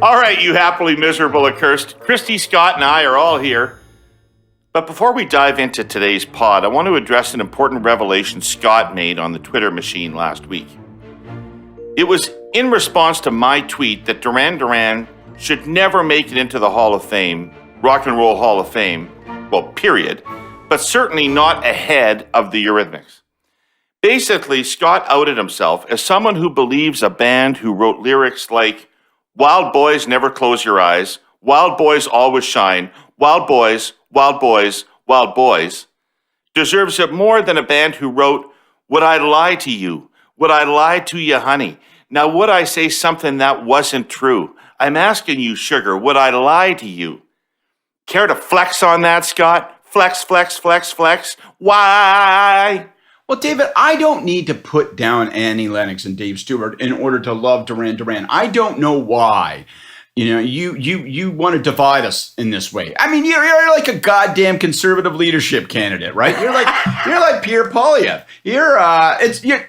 All right, you happily miserable accursed. Christy, Scott, and I are all here. But before we dive into today's pod, I want to address an important revelation Scott made on the Twitter machine last week. It was in response to my tweet that Duran Duran should never make it into the Hall of Fame, Rock and Roll Hall of Fame, well, period, but certainly not ahead of the Eurythmics. Basically, Scott outed himself as someone who believes a band who wrote lyrics like, "Wild boys never close your eyes, wild boys always shine, wild boys, wild boys, wild boys," deserves it more than a band who wrote, "Would I lie to you? Would I lie to you, honey? Now would I say something that wasn't true? I'm asking you, sugar, would I lie to you?" Care to flex on that, Scott? Flex, flex, flex, flex. Why? Well, David, I don't need to put down Annie Lennox and Dave Stewart in order to love Duran Duran. I don't know why. You know, you want to divide us in this way. I mean, you're like a goddamn conservative leadership candidate, right? You're like Pierre Poilievre.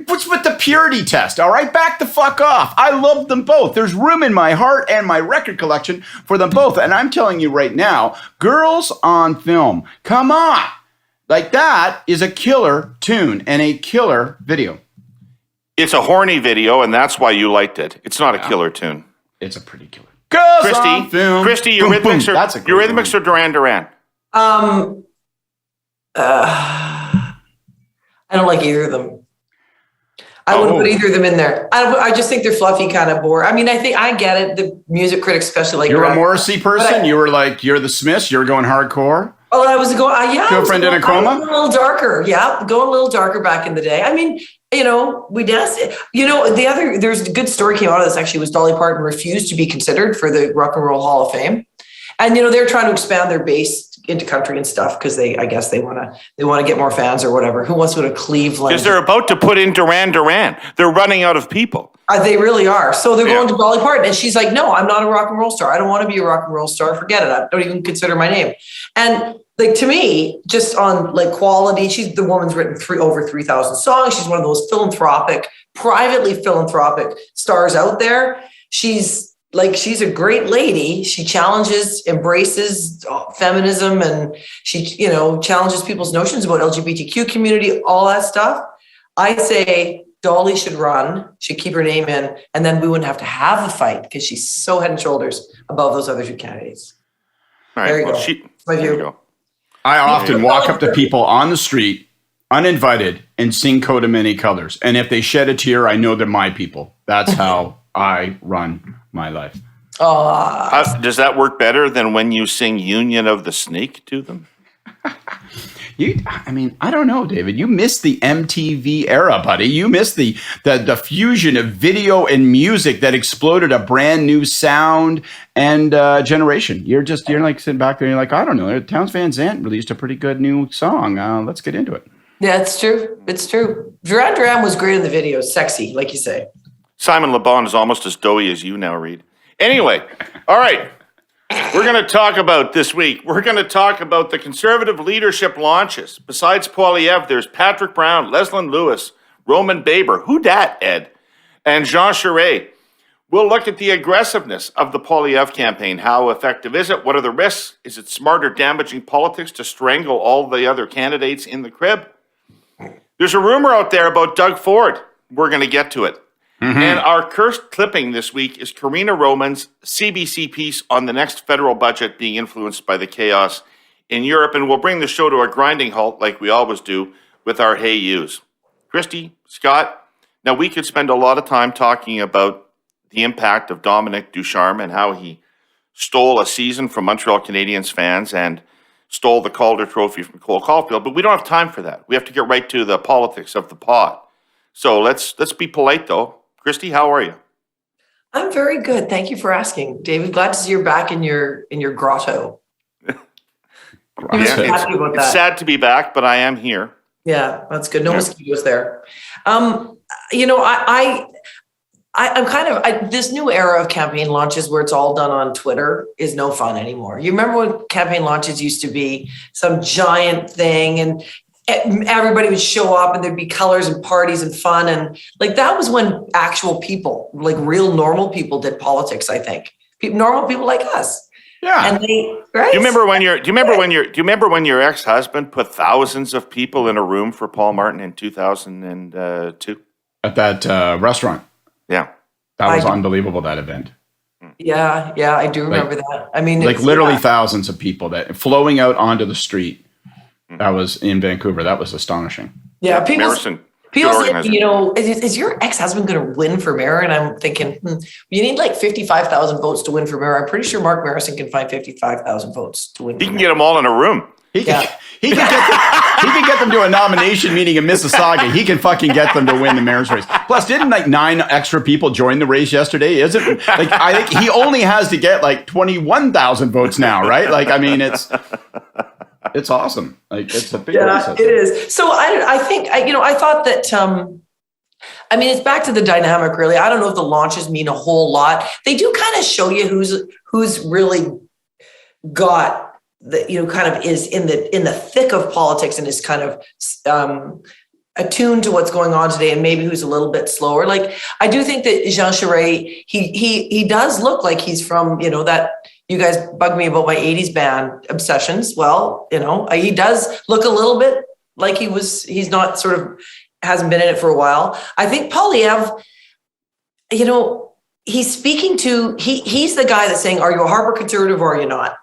What's with the purity test? All right, back the fuck off. I love them both. There's room in my heart and my record collection for them both. And I'm telling you right now, Girls on Film, come on. Like, that is a killer tune and a killer video. It's a horny video, and that's why you liked it. It's not a killer tune. It's a pretty killer. Girls on Film. Christy, Eurythmics or Duran Duran? I don't like either of them. I wouldn't put either of them in there. I just think they're fluffy, kind of boring. I mean, I get it. The music critics especially like. You're a Morrissey person. You're the Smiths. You're going hardcore. Oh, I was going. Girlfriend in a Coma. A little darker. Yeah, going a little darker back in the day. I mean, we danced. There's a good story came out of this actually. Was Dolly Parton refused to be considered for the Rock and Roll Hall of Fame, and they're trying to expand their base into country and stuff because I guess they want to get more fans or whatever. Who wants to go to Cleveland? Because they're about to put in Duran Duran. They're running out of people. They really are. So they're going to Dolly Parton, and she's like, "No, I'm not a rock and roll star. I don't want to be a rock and roll star. Forget it. I don't even consider my name." And like, to me, just on like quality, the woman's written over 3,000 songs. She's one of those privately philanthropic stars out there. She's a great lady. She embraces feminism, and she, challenges people's notions about LGBTQ community, all that stuff. I say Dolly should keep her name in, and then we wouldn't have to have the fight because she's so head and shoulders above those other two candidates. All right, there you go. There you go. I often walk up to people on the street, uninvited, and sing Coat of Many Colors. And if they shed a tear, I know they're my people. That's how I run my life. Does that work better than when you sing Union of the Snake to them? I don't know, David. You missed the MTV era, buddy. You missed the fusion of video and music that exploded a brand new sound and generation. You're like sitting back there and you're like, I don't know. Townes Van Zandt released a pretty good new song. Let's get into it. Yeah, it's true. It's true. Duran Duran was great in the video. Sexy, like you say. Simon Le Bon is almost as doughy as you now, Reid. Anyway, all right. We're going to talk about this week. We're going to talk about the Conservative leadership launches. Besides Poilievre, there's Patrick Brown, Leslyn Lewis, Roman Baber. Who dat, Ed? And Jean Charest. We'll look at the aggressiveness of the Poilievre campaign. How effective is it? What are the risks? Is it smart or damaging politics to strangle all the other candidates in the crib? There's a rumor out there about Doug Ford. We're going to get to it. Mm-hmm. And our cursed clipping this week is Karina Roman's CBC piece on the next federal budget being influenced by the chaos in Europe. And we'll bring the show to a grinding halt like we always do with our Hey Yous. Christy, Scott, now we could spend a lot of time talking about the impact of Dominic Ducharme and how he stole a season from Montreal Canadiens fans and stole the Calder Trophy from Cole Caulfield, but we don't have time for that. We have to get right to the politics of the pod. So let's be polite, though. Christy, how are you? I'm very good. Thank you for asking, David. Glad to see you're back in your grotto. It's sad to be back, but I am here. Yeah, that's good. No mosquitoes there. I'm this new era of campaign launches where it's all done on Twitter is no fun anymore. You remember when campaign launches used to be some giant thing and everybody would show up and there'd be colors and parties and fun. And like, that was when actual people, like real normal people, did politics, I think. normal people like us. Yeah. And they, right? Do you remember when your ex-husband put thousands of people in a room for Paul Martin in 2002? At that restaurant. Yeah. That was I do. unbelievable, that event. Yeah, I do remember that. I mean, Like it's, literally thousands of people that flowing out onto the street. That was in Vancouver. That was astonishing. yeah. People good say, organizer. you know, is your ex-husband going to win for mayor? And I'm thinking, you need like 55,000 votes to win for mayor. I'm pretty sure Mark Marison can find 55,000 votes to win. He can get them all in a room. He can get them to a nomination meeting in Mississauga. He can fucking get them to win the mayor's race. Plus, didn't like 9 extra people join the race yesterday? Is it like I think he only has to get like 21,000 votes now, right? Like, I mean, it's awesome. Like, it's a big race. It is. So I think I thought that. I mean, it's back to the dynamic. Really, I don't know if the launches mean a whole lot. They do kind of show you who's really got. That kind of is in the thick of politics and is kind of attuned to what's going on today, and maybe who's a little bit slower. Like I do think that Jean Charest, he does look like he's from that. You guys bug me about my 80s band obsessions. Well, he does look a little bit like he's not sort of hasn't been in it for a while. I think Poilievre, he's speaking to he's the guy that's saying, are you a Harper conservative or are you not?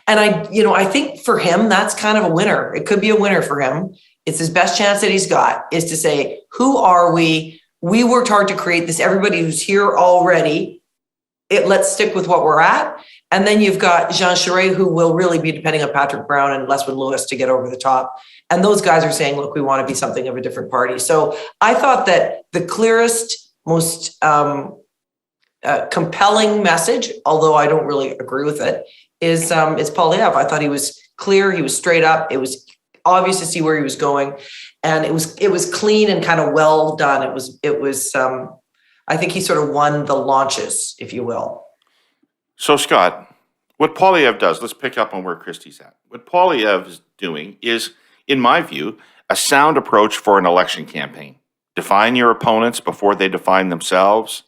And I think for him, that's kind of a winner. It could be a winner for him. It's his best chance that he's got is to say, who are we? We worked hard to create this. Everybody who's here already, let's stick with what we're at. And then you've got Jean Charest, who will really be depending on Patrick Brown and Leswin Lewis to get over the top. And those guys are saying, look, we want to be something of a different party. So I thought that the clearest, most compelling message, although I don't really agree with it, is Poilievre. I thought he was clear. He was straight up. It was obvious to see where he was going, and it was clean and kind of well done. It was. I think he sort of won the launches, if you will. So Scott, what Poilievre does, let's pick up on where Christy's at. What Poilievre is doing is, in my view, a sound approach for an election campaign. Define your opponents before they define themselves.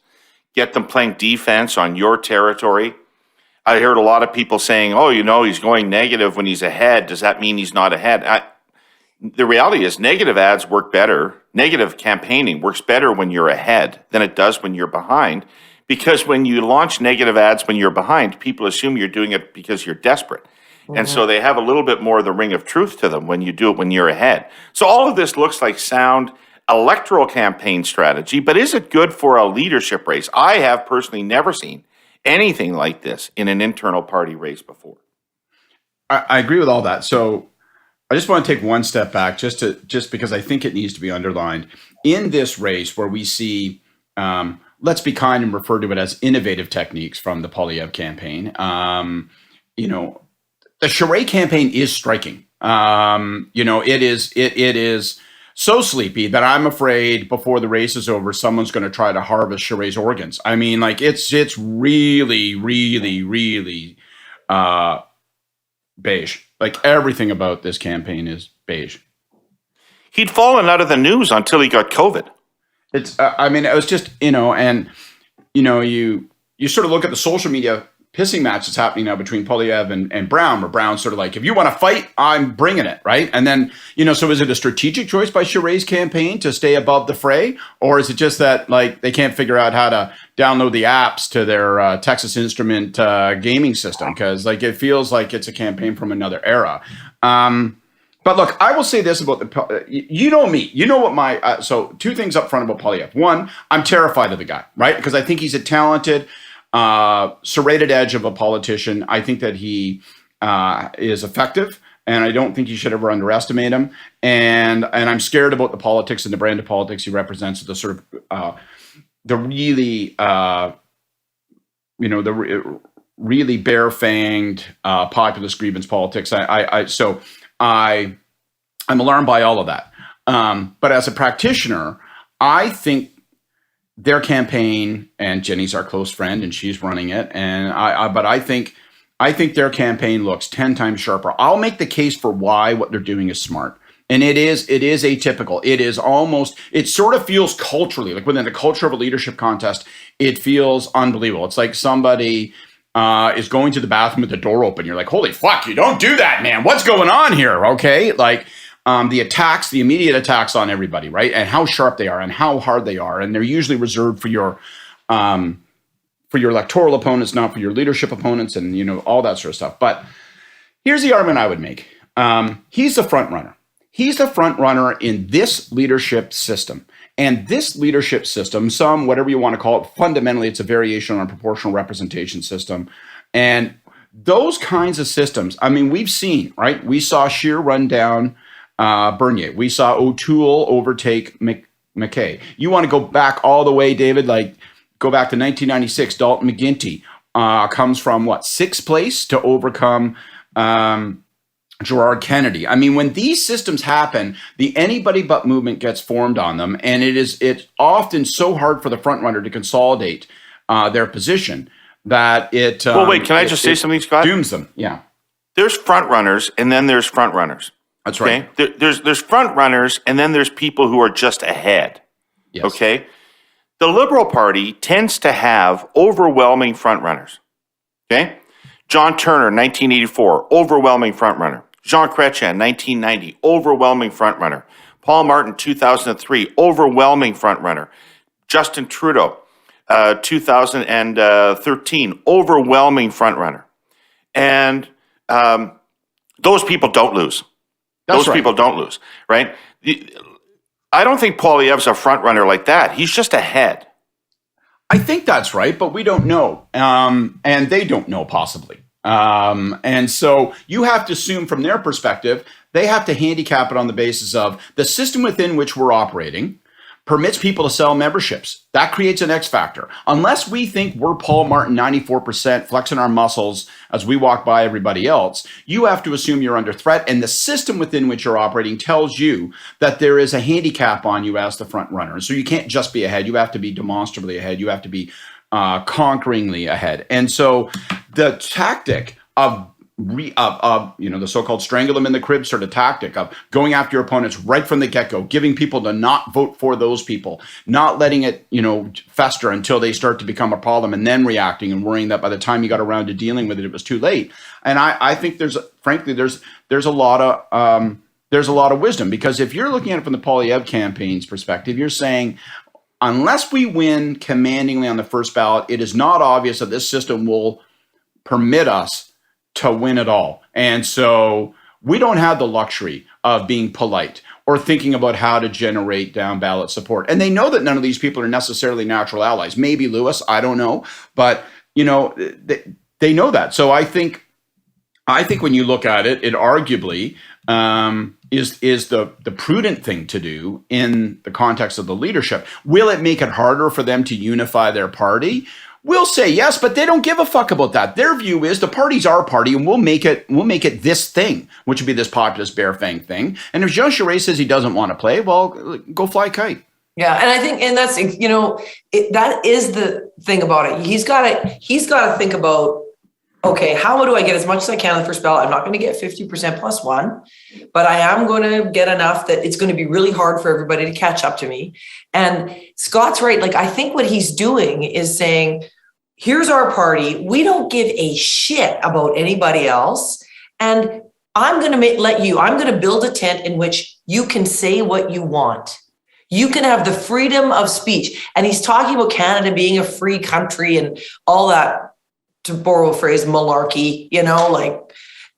Get them playing defense on your territory. I heard a lot of people saying, oh, he's going negative when he's ahead. Does that mean he's not ahead? The reality is negative ads work better. Negative campaigning works better when you're ahead than it does when you're behind. Because when you launch negative ads when you're behind, people assume you're doing it because you're desperate. Mm-hmm. And so they have a little bit more of the ring of truth to them when you do it when you're ahead. So all of this looks like sound electoral campaign strategy, but is it good for a leadership race? I have personally never seen anything like this in an internal party race before. I agree with all that. So I just want to take one step back just because I think it needs to be underlined. In this race where we see, let's be kind and refer to it as innovative techniques from the Poilievre campaign, the Charest campaign is striking. It is so sleepy that I'm afraid before the race is over, someone's going to try to harvest Charest's organs. I mean, like it's really, really, really beige. Like everything about this campaign is beige. He'd fallen out of the news until he got COVID. It's, it was just, you sort of look at the social media pissing match that's happening now between Poilievre and Brown, where Brown's sort of like, if you want to fight, I'm bringing it, right? And then, so is it a strategic choice by Charest's campaign to stay above the fray? Or is it just that, like, they can't figure out how to download the apps to their Texas Instrument gaming system? Because, like, it feels like it's a campaign from another era. But look, I will say this about you know me, what so 2 things up front about Poilievre. 1, I'm terrified of the guy, right? Because I think he's a talented, serrated edge of a politician. I think that he is effective, and I don't think you should ever underestimate him. And I'm scared about the politics and the brand of politics he represents, the sort of the really, really bare-fanged populist grievance politics. I'm alarmed by all of that. But as a practitioner, I think their campaign, and Jenny's our close friend and she's running it. And I think their campaign looks 10 times sharper. I'll make the case for why what they're doing is smart. And it is atypical. It sort of feels culturally, like within the culture of a leadership contest, it feels unbelievable. It's like somebody is going to the bathroom with the door open. You're like, holy fuck, you don't do that, man. What's going on here? Okay. Like the immediate attacks on everybody, right? And how sharp they are and how hard they are. And they're usually reserved for your electoral opponents, not for your leadership opponents, and, all that sort of stuff. But here's the argument I would make. He's the front runner. He's the front runner in this leadership system. And this leadership system, whatever you want to call it, fundamentally, it's a variation on a proportional representation system. And those kinds of systems, we've seen, right? We saw Scheer run down Bernier. We saw O'Toole overtake McKay. You want to go back all the way, David, go back to 1996. Dalton McGuinty comes from, 6th place to overcome Gerard Kennedy. When these systems happen, the anybody but movement gets formed on them, and it's often so hard for the front runner to consolidate their position that it. Well, wait, can I just say something, Scott? Dooms them. Yeah. There's front runners, and then there's front runners. That's right. Okay? There's front runners, and then there's people who are just ahead. Yes. Okay. The Liberal Party tends to have overwhelming front runners. Okay. John Turner, 1984, overwhelming frontrunner. Jean Chrétien, 1990, overwhelming frontrunner. Paul Martin, 2003, overwhelming frontrunner. Justin Trudeau, 2013, overwhelming frontrunner. And those people don't lose. Those people don't lose, right? I don't think Poilievre's a frontrunner like that. He's just ahead. I think that's right, but we don't know. And they don't know, possibly. And so you have to assume from their perspective, they have to handicap it on the basis of the system within which we're operating permits people to sell memberships. That creates an X factor. Unless we think we're Paul Martin 94% flexing our muscles as we walk by everybody else, you have to assume you're under threat. And the system within which you're operating tells you that there is a handicap on you as the front runner. So you can't just be ahead. You have to be demonstrably ahead. You have to be conqueringly ahead. And so the tactic of the so-called strangle them in the crib sort of tactic of going after your opponents right from the get-go, giving people to not vote for those people, not letting it, fester until they start to become a problem, and then reacting and worrying that by the time you got around to dealing with it, it was too late. And I think there's a lot of wisdom, because if you're looking at it from the Poilievre campaign's perspective, you're saying, unless we win commandingly on the first ballot, it is not obvious that this system will permit us to win it all. And so we don't have the luxury of being polite or thinking about how to generate down ballot support. And they know that none of these people are necessarily natural allies. Maybe Lewis, I don't know. But, they know that. So I think when you look at it, it arguably is the prudent thing to do in the context of the leadership. Will it make it harder for them to unify their party? We'll say yes, but they don't give a fuck about that. Their view is the party's our party, and we'll make it this thing, which would be this populist bear fang thing. And if Jean Charest says he doesn't want to play, well, go fly a kite. Yeah, and I think, and that's that is the thing about it. He's got to think about, okay, how do I get as much as I can on the first ballot? I'm not going to get 50% plus one, but I am going to get enough that it's going to be really hard for everybody to catch up to me. And Scott's right. I think what he's doing is saying, here's our party. We don't give a shit about anybody else. And I'm going to build a tent in which you can say what you want. You can have the freedom of speech. And he's talking about Canada being a free country and all that, to borrow a phrase, malarkey,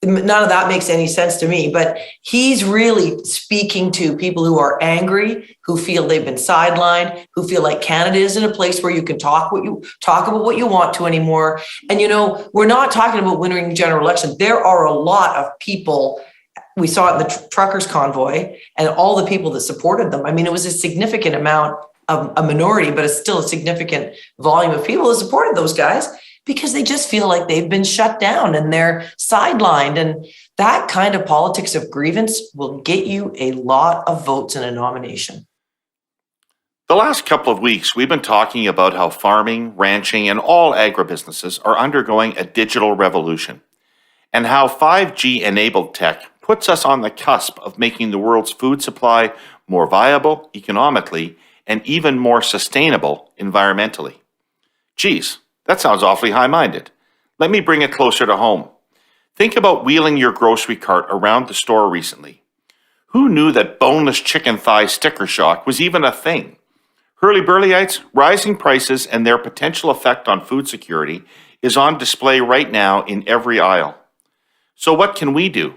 none of that makes any sense to me, but he's really speaking to people who are angry, who feel they've been sidelined, who feel like Canada isn't a place where you can talk about what you want to anymore. And, we're not talking about winning the general election. There are a lot of people. We saw it in the truckers convoy and all the people that supported them. It was a significant amount of a minority, but it's still a significant volume of people that supported those guys, because they just feel like they've been shut down and they're sidelined. And that kind of politics of grievance will get you a lot of votes in a nomination. The last couple of weeks, we've been talking about how farming, ranching, and all agribusinesses are undergoing a digital revolution, and how 5G-enabled tech puts us on the cusp of making the world's food supply more viable economically and even more sustainable environmentally. Geez, that sounds awfully high-minded. Let me bring it closer to home. Think about wheeling your grocery cart around the store recently. Who knew that boneless chicken thigh sticker shock was even a thing? Hurly-burlyites, rising prices and their potential effect on food security is on display right now in every aisle. So what can we do?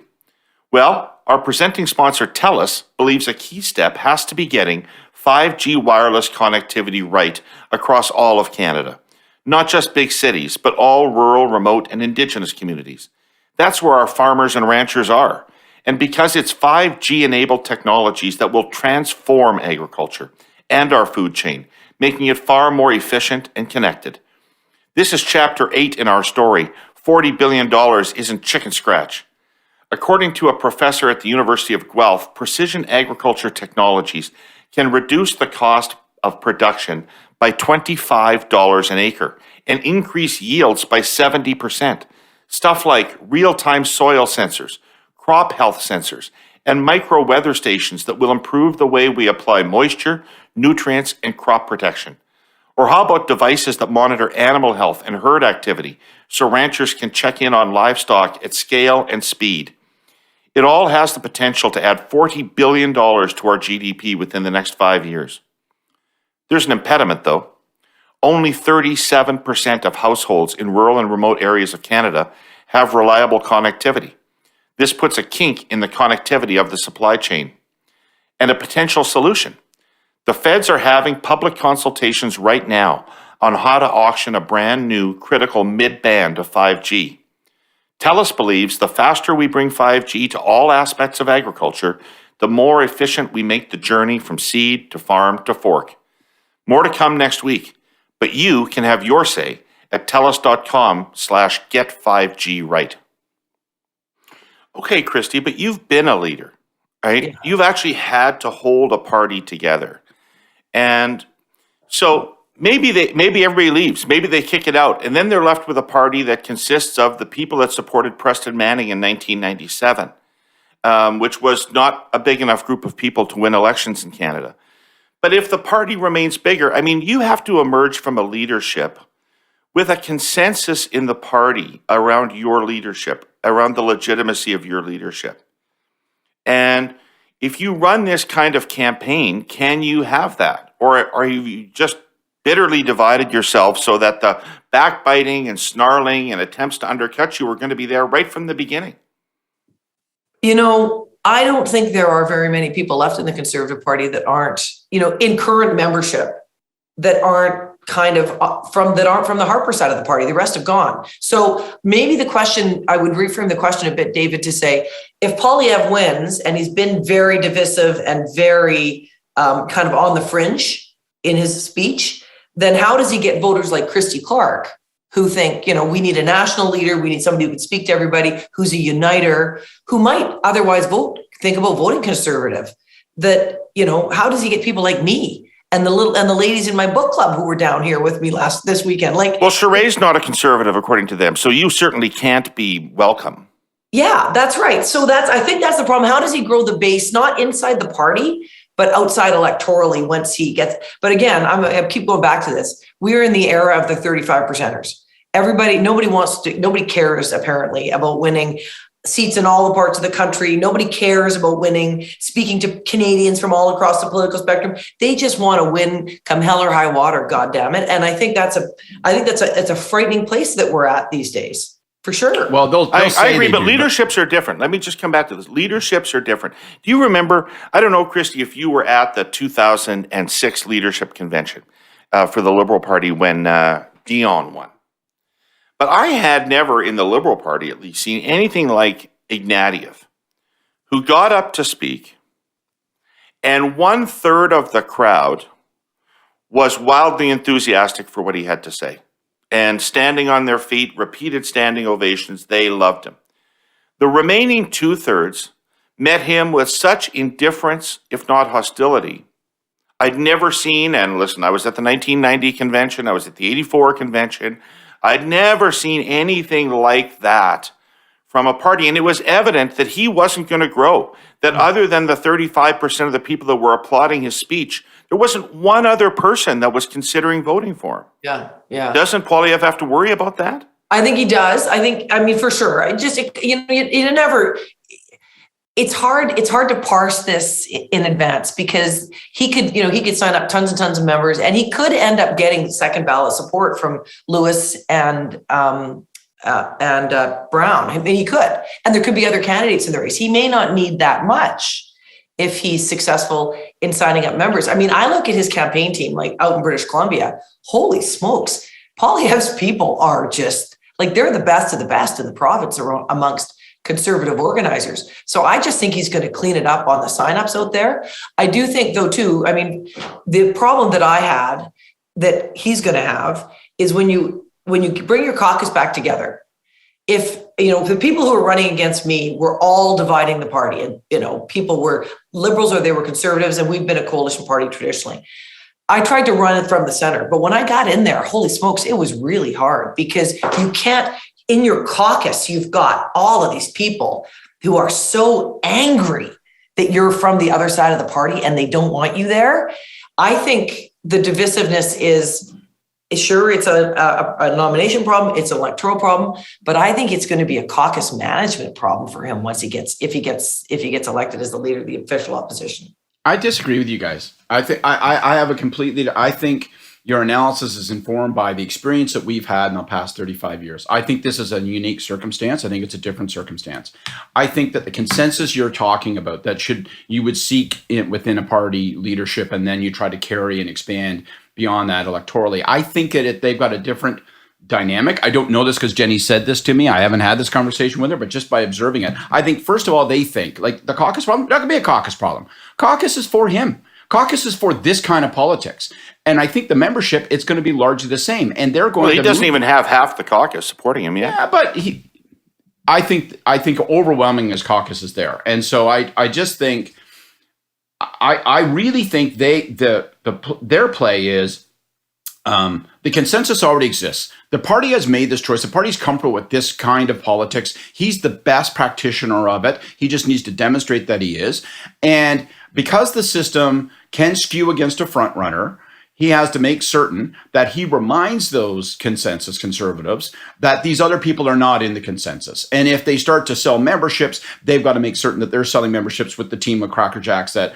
Well, our presenting sponsor TELUS believes a key step has to be getting 5G wireless connectivity right across all of Canada. Not just big cities, but all rural, remote, and Indigenous communities. That's where our farmers and ranchers are. And because it's 5G-enabled technologies that will transform agriculture and our food chain, making it far more efficient and connected. This is Chapter 8 in our story. $40 billion isn't chicken scratch. According to a professor at the University of Guelph, precision agriculture technologies can reduce the cost of production by $25 an acre and increase yields by 70%. Stuff like real-time soil sensors, crop health sensors, and micro weather stations that will improve the way we apply moisture, nutrients, and crop protection. Or how about devices that monitor animal health and herd activity so ranchers can check in on livestock at scale and speed? It all has the potential to add $40 billion to our GDP within the next 5 years. There's an impediment, though. Only 37% of households in rural and remote areas of Canada have reliable connectivity. This puts a kink in the connectivity of the supply chain. And a potential solution. The feds are having public consultations right now on how to auction a brand new critical mid-band of 5G. TELUS believes the faster we bring 5G to all aspects of agriculture, the more efficient we make the journey from seed to farm to fork. More to come next week, but you can have your say at telus.com/get5G-right. Okay, Christy, but you've been a leader, right? Yeah. You've actually had to hold a party together. And so maybe everybody leaves, maybe they kick it out, and then they're left with a party that consists of the people that supported Preston Manning in 1997, which was not a big enough group of people to win elections in Canada. But if the party remains bigger, I mean, you have to emerge from a leadership with a consensus in the party around your leadership, around the legitimacy of your leadership. And if you run this kind of campaign, can you have that? Or are you just bitterly divided yourself so that the backbiting and snarling and attempts to undercut you are going to be there right from the beginning? You know, I don't think there are very many people left in the Conservative Party that aren't, in current membership, that aren't from the Harper side of the party. The rest have gone. So maybe the question, I would reframe the question a bit, David, to say, if Poilievre wins, and he's been very divisive and very kind of on the fringe in his speech, then how does he get voters like Christy Clark, who think, we need a national leader, we need somebody who can speak to everybody, who's a uniter, who might otherwise think about voting Conservative? That, how does he get people like me and the ladies in my book club who were down here with me this weekend? Well, Sheree's not a Conservative according to them, so you certainly can't be welcome. Yeah, that's right. So I think that's the problem. How does he grow the base, not inside the party, but outside electorally once he gets, but again, I keep going back to this. We're in the era of the 35%ers. Nobody cares apparently about winning seats in all the parts of the country. Nobody cares about winning, speaking to Canadians from all across the political spectrum. They just want to win come hell or high water, goddammit. And I think it's a frightening place that we're at these days. For sure. Well, I agree, but leaderships are different. Let me just come back to this. Leaderships are different. Do you remember, I don't know, Christy, if you were at the 2006 leadership convention for the Liberal Party when Dion won. But I had never, in the Liberal Party at least, seen anything like Ignatieff, who got up to speak, and 1/3 of the crowd was wildly enthusiastic for what he had to say. And standing on their feet, repeated standing ovations, they loved him. The remaining 2/3 met him with such indifference, if not hostility. I'd never seen, and listen, I was at the 1990 convention, I was at the 84 convention, I'd never seen anything like that from a party. And it was evident that he wasn't going to grow, that other than the 35% of the people that were applauding his speech, there wasn't one other person that was considering voting for him. Yeah. Doesn't Poilievre have to worry about that? I think he does. I mean, for sure. You never. It's hard to parse this in advance because he could sign up tons and tons of members, and he could end up getting second ballot support from Lewis and Brown. I mean, he could, and there could be other candidates in the race. He may not need that much if he's successful in signing up members. I mean, I look at his campaign team, like out in British Columbia. Holy smokes, Poilievre's people are just like, they're the best of the best in the province amongst conservative organizers. So I just think he's going to clean it up on the signups out there. I do think, though, too, I mean, the problem that I had that he's going to have is when you bring your caucus back together, if the people who were running against me were all dividing the party, and people were liberals or they were conservatives, and we've been a coalition party traditionally. I tried to run it from the center, but when I got in there, holy smokes, it was really hard because you can't. In your caucus, you've got all of these people who are so angry that you're from the other side of the party and they don't want you there. I think the divisiveness is sure, it's a nomination problem, it's an electoral problem, but I think it's going to be a caucus management problem for him if he gets elected as the leader of the official opposition. I disagree with you guys. I think I have a complete leader. I think your analysis is informed by the experience that we've had in the past 35 years. I think this is a unique circumstance. I think it's a different circumstance. I think that the consensus you're talking about that you would seek within a party leadership, and then you try to carry and expand beyond that electorally. I think they've got a different dynamic. I don't know this because Jenny said this to me. I haven't had this conversation with her, but just by observing it, I think, first of all, they think like the caucus problem, not going to be a caucus problem. Caucus is for him. Caucus is for this kind of politics. And I think the membership, it's going to be largely the same. And they're going to... Well, he doesn't even have half the caucus supporting him yet. Yeah, but I think overwhelming his caucus is there. And so I just think... I really think their play is... the consensus already exists. The party has made this choice. The party's comfortable with this kind of politics. He's the best practitioner of it. He just needs to demonstrate that he is. And because the system can skew against a front runner, he has to make certain that he reminds those consensus conservatives that these other people are not in the consensus. And if they start to sell memberships, they've got to make certain that they're selling memberships with the team of Cracker Jacks that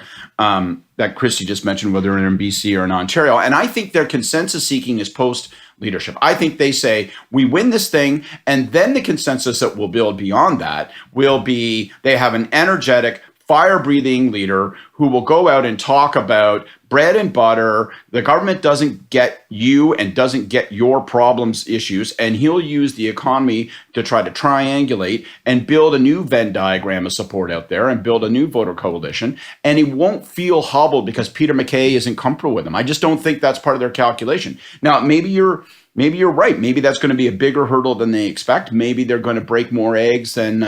Christy just mentioned, whether they're in BC or in Ontario. And I think their consensus seeking is post leadership. I think they say, we win this thing, and then the consensus that will build beyond that will be they have an energetic, fire-breathing leader who will go out and talk about bread and butter. The government doesn't get you and doesn't get your problems, issues, and he'll use the economy to try to triangulate and build a new Venn diagram of support out there and build a new voter coalition. And he won't feel hobbled because Peter MacKay isn't comfortable with him. I just don't think that's part of their calculation. Now, maybe you're right. Maybe that's going to be a bigger hurdle than they expect. Maybe they're going to break more eggs than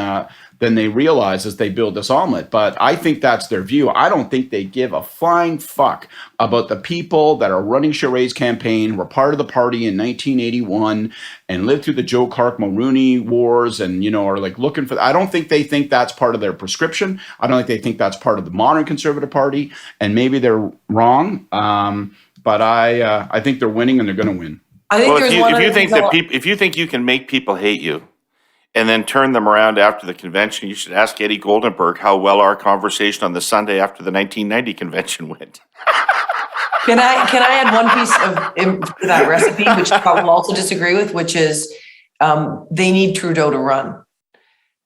they realize as they build this omelet. But I think that's their view. I don't think they give a flying fuck about the people that are running Charest's campaign, were part of the party in 1981 and lived through the Joe Clark-Mulroney wars and, are like looking for... I don't think they think that's part of their prescription. I don't think they think that's part of the modern Conservative Party. And maybe they're wrong. But I think they're winning and they're going to win. I think if you think you can make people hate you and then turn them around after the convention, you should ask Eddie Goldenberg how well our conversation on the Sunday after the 1990 convention went. Can I add one piece of that recipe, which I will also disagree with, which is they need Trudeau to run.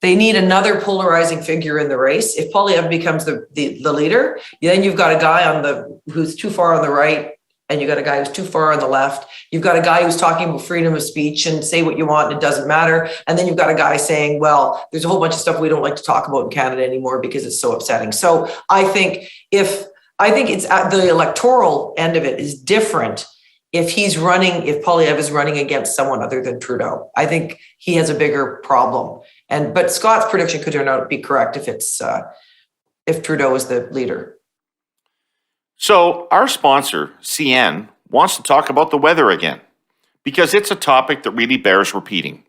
They need another polarizing figure in the race. If Poilievre becomes the leader, then you've got a guy who's too far on the right, and you've got a guy who's too far on the left. You've got a guy who's talking about freedom of speech and say what you want and it doesn't matter. And then you've got a guy saying, well, there's a whole bunch of stuff we don't like to talk about in Canada anymore because it's so upsetting. So I think it's at the electoral end of it is different if Poilievre is running against someone other than Trudeau. I think he has a bigger problem. But Scott's prediction could turn out to be correct if Trudeau is the leader. So our sponsor, CN, wants to talk about the weather again, because it's a topic that really bears repeating.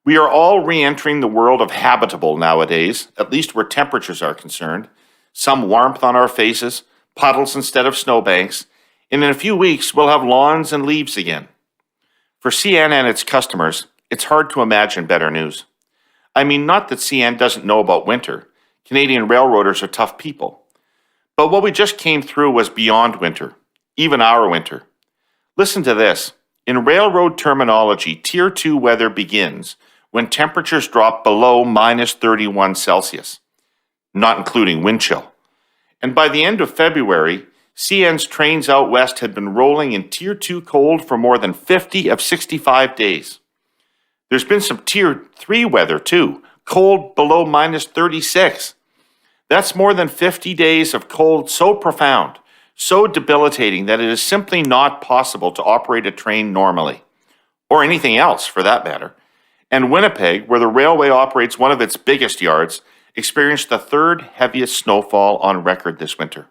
We are all re-entering the world of habitable nowadays, at least where temperatures are concerned. Some warmth on our faces, puddles instead of snowbanks, and in a few weeks we'll have lawns and leaves again. For CN and its customers, it's hard to imagine better news. I mean, not that CN doesn't know about winter. Canadian railroaders are tough people. But what we just came through was beyond winter, even our winter. Listen to this. In railroad terminology, Tier 2 weather begins when temperatures drop below minus 31 Celsius, not including wind chill. And by the end of February, CN's trains out west had been rolling in Tier 2 cold for more than 50 of 65 days. There's been some Tier 3 weather too, cold below minus 36. That's more than 50 days of cold so profound, so debilitating that it is simply not possible to operate a train normally, or anything else for that matter. And Winnipeg, where the railway operates one of its biggest yards, experienced the third heaviest snowfall on record this winter.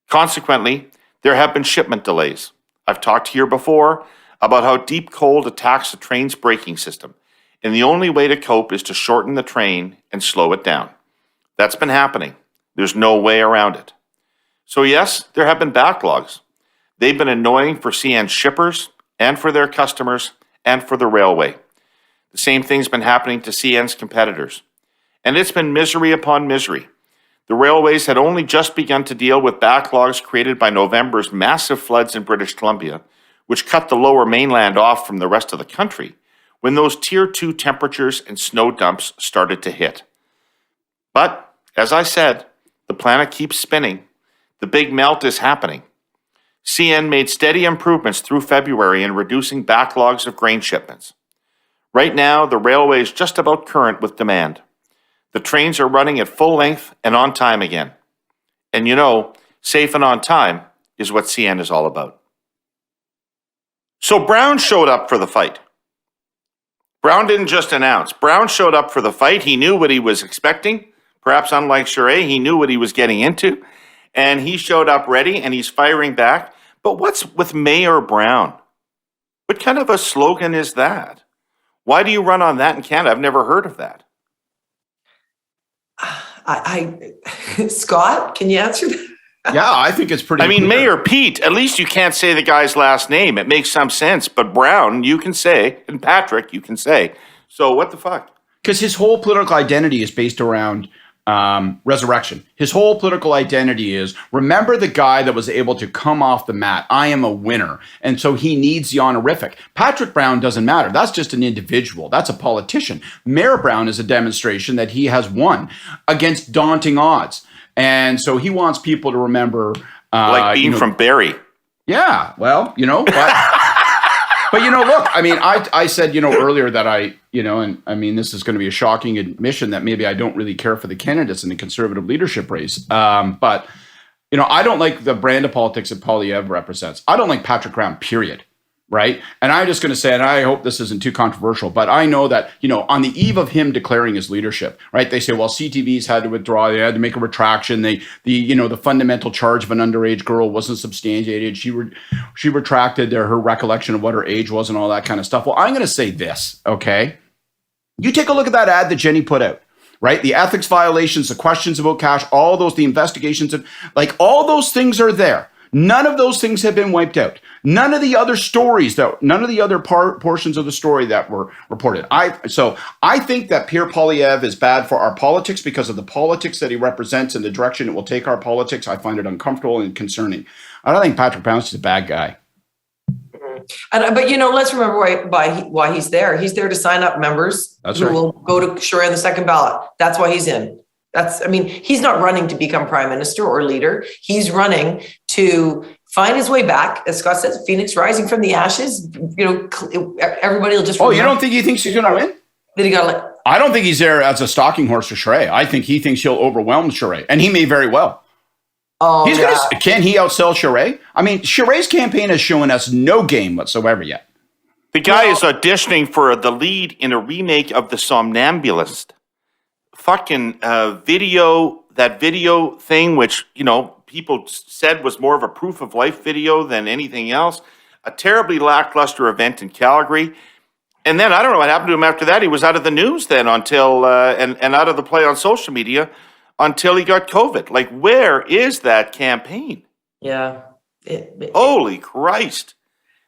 Consequently, there have been shipment delays. I've talked here before about how deep cold attacks the train's braking system, and the only way to cope is to shorten the train and slow it down. That's been happening. There's no way around it. So yes, there have been backlogs. They've been annoying for CN shippers and for their customers and for the railway. The same thing's been happening to CN's competitors. And it's been misery upon misery. The railways had only just begun to deal with backlogs created by November's massive floods in British Columbia, which cut the lower mainland off from the rest of the country, when those Tier 2 temperatures and snow dumps started to hit. But, as I said, the planet keeps spinning. The big melt is happening. CN made steady improvements through February in reducing backlogs of grain shipments. Right now, the railway is just about current with demand. The trains are running at full length and on time again. And you know, safe and on time is what CN is all about. So Brown showed up for the fight. Brown didn't just announce. Brown showed up for the fight. He knew what he was expecting. Perhaps unlike Charest, he knew what he was getting into. And he showed up ready and he's firing back. But what's with Mayor Brown? What kind of a slogan is that? Why do you run on that in Canada? I've never heard of that. Scott, can you answer that? Yeah, I think it's pretty I mean, clear. Mayor Pete, at least you can't say the guy's last name. It makes some sense. But Brown, you can say, and Patrick, you can say. So what the fuck? Because his whole political identity is based around resurrection. His whole political identity is, remember the guy that was able to come off the mat. I am a winner. And so he needs the honorific. Patrick Brown doesn't matter. That's just an individual. That's a politician. Mayor Brown is a demonstration that he has won against daunting odds. And so he wants people to remember. Like being from Barrie. Yeah, well, but look, I mean, I said, earlier that and I mean, this is going to be a shocking admission that maybe I don't really care for the candidates in the Conservative leadership race. But, I don't like the brand of politics that Poilievre represents. I don't like Patrick Brown, period. Right. And I'm just going to say, and I hope this isn't too controversial, but I know that, on the eve of him declaring his leadership, right, they say, well, CTV's had to withdraw. They had to make a retraction. The fundamental charge of an underage girl wasn't substantiated. She retracted her recollection of what her age was and all that kind of stuff. Well, I'm going to say this. OK, you take a look at that ad that Jenny put out. Right. The ethics violations, the questions about cash, all those, the investigations, all those things are there. None of those things have been wiped out. None of the other stories none of the other portions of the story that were reported. So I think that Pierre Poilievre is bad for our politics because of the politics that he represents and the direction it will take our politics. I find it uncomfortable and concerning. I don't think Patrick Brown's just a bad guy. But let's remember why he's there. He's there to sign up members who will go to Charest on the second ballot. That's why he's in. He's not running to become prime minister or leader. He's running to find his way back. As Scott says, Phoenix rising from the ashes. Everybody will just. Oh, you don't think he thinks he's going to win? Then he got. I don't think he's there as a stalking horse for Charest. I think he thinks he'll overwhelm Charest, and he may very well. Oh, can he outsell Charest? I mean, Charest's campaign has shown us no game whatsoever yet. The guy is auditioning for the lead in a remake of The Somnambulist. Fucking video thing, which, people said was more of a proof of life video than anything else. A terribly lackluster event in Calgary. And then I don't know what happened to him after that. He was out of the news then until, and out of the play on social media until he got COVID. Like, where is that campaign? Yeah. Holy Christ.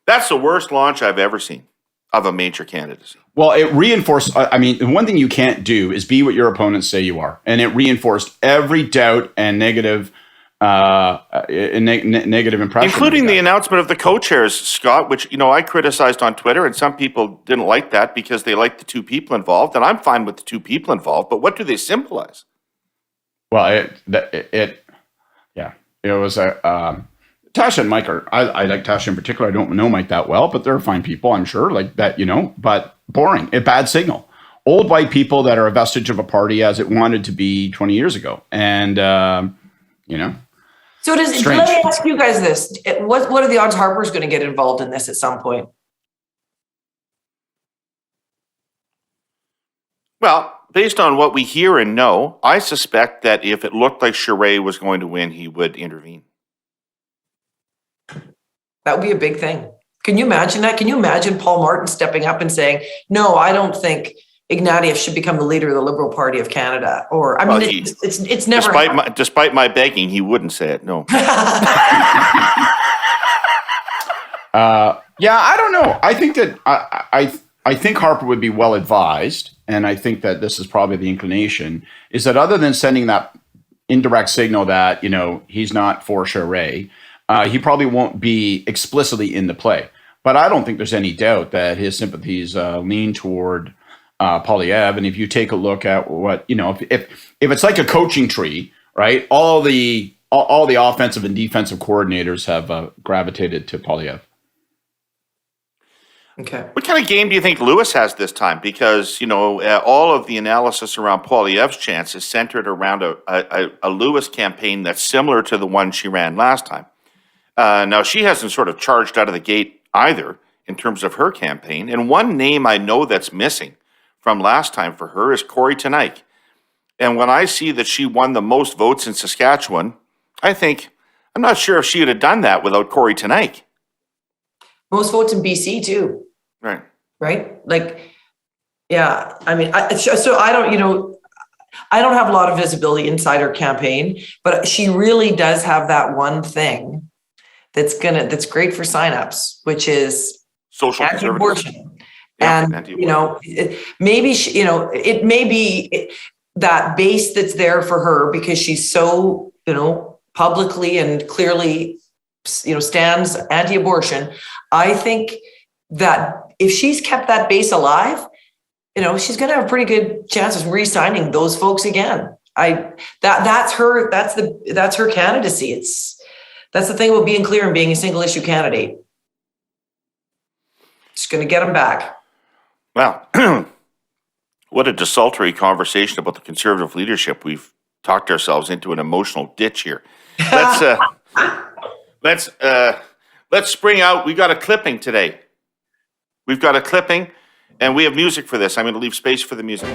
That's the worst launch I've ever seen. of a major candidacy. Well, it reinforced. I mean, the one thing you can't do is be what your opponents say you are, and it reinforced every doubt and negative, negative impression, including the announcement of the co-chairs, Scott, which I criticized on Twitter, and some people didn't like that because they liked the two people involved, and I'm fine with the two people involved. But what do they symbolize? Well, it was a. Tasha and Mike I like Tasha in particular. I don't know Mike that well, but they're fine people, I'm sure, like that, but boring, a bad signal. Old white people that are a vestige of a party as it wanted to be 20 years ago. And, So let me ask you guys this. What are the odds Harper's going to get involved in this at some point? Well, based on what we hear and know, I suspect that if it looked like Charest was going to win, he would intervene. That would be a big thing. Can you imagine that? Can you imagine Paul Martin stepping up and saying, no, I don't think Ignatieff should become the leader of the Liberal Party of Canada? Or, it's never happened. Despite my begging, he wouldn't say it, no. Yeah, I don't know. I think that I think Harper would be well advised, and I think that this is probably the inclination, is that other than sending that indirect signal that, he's not for Charest, he probably won't be explicitly in the play. But I don't think there's any doubt that his sympathies lean toward Poilievre. And if you take a look at what, if it's like a coaching tree, right, all the offensive and defensive coordinators have gravitated to Poilievre. Okay. What kind of game do you think Lewis has this time? Because, all of the analysis around Poilievre's chance is centered around a Lewis campaign that's similar to the one she ran last time. Now, she hasn't sort of charged out of the gate either in terms of her campaign. And one name I know that's missing from last time for her is Corey Teneycke. And when I see that she won the most votes in Saskatchewan, I think, I'm not sure if she would have done that without Corey Teneycke. Most votes in BC too. Right. Right? Like, yeah. I mean, I don't have a lot of visibility inside her campaign, but she really does have that one thing that's great for signups, which is social anti-abortion. Yeah, and it may be that base that's there for her because she's so publicly and clearly stands anti-abortion. I think that if she's kept that base alive, she's going to have pretty good chances of re-signing those folks again. That's her candidacy. That's the thing about being clear and being a single issue candidate. Just going to get them back. Well, what a desultory conversation about the Conservative leadership. We've talked ourselves into an emotional ditch here. Let's spring out. We've got a clipping today. We've got a clipping, and we have music for this. I'm going to leave space for the music.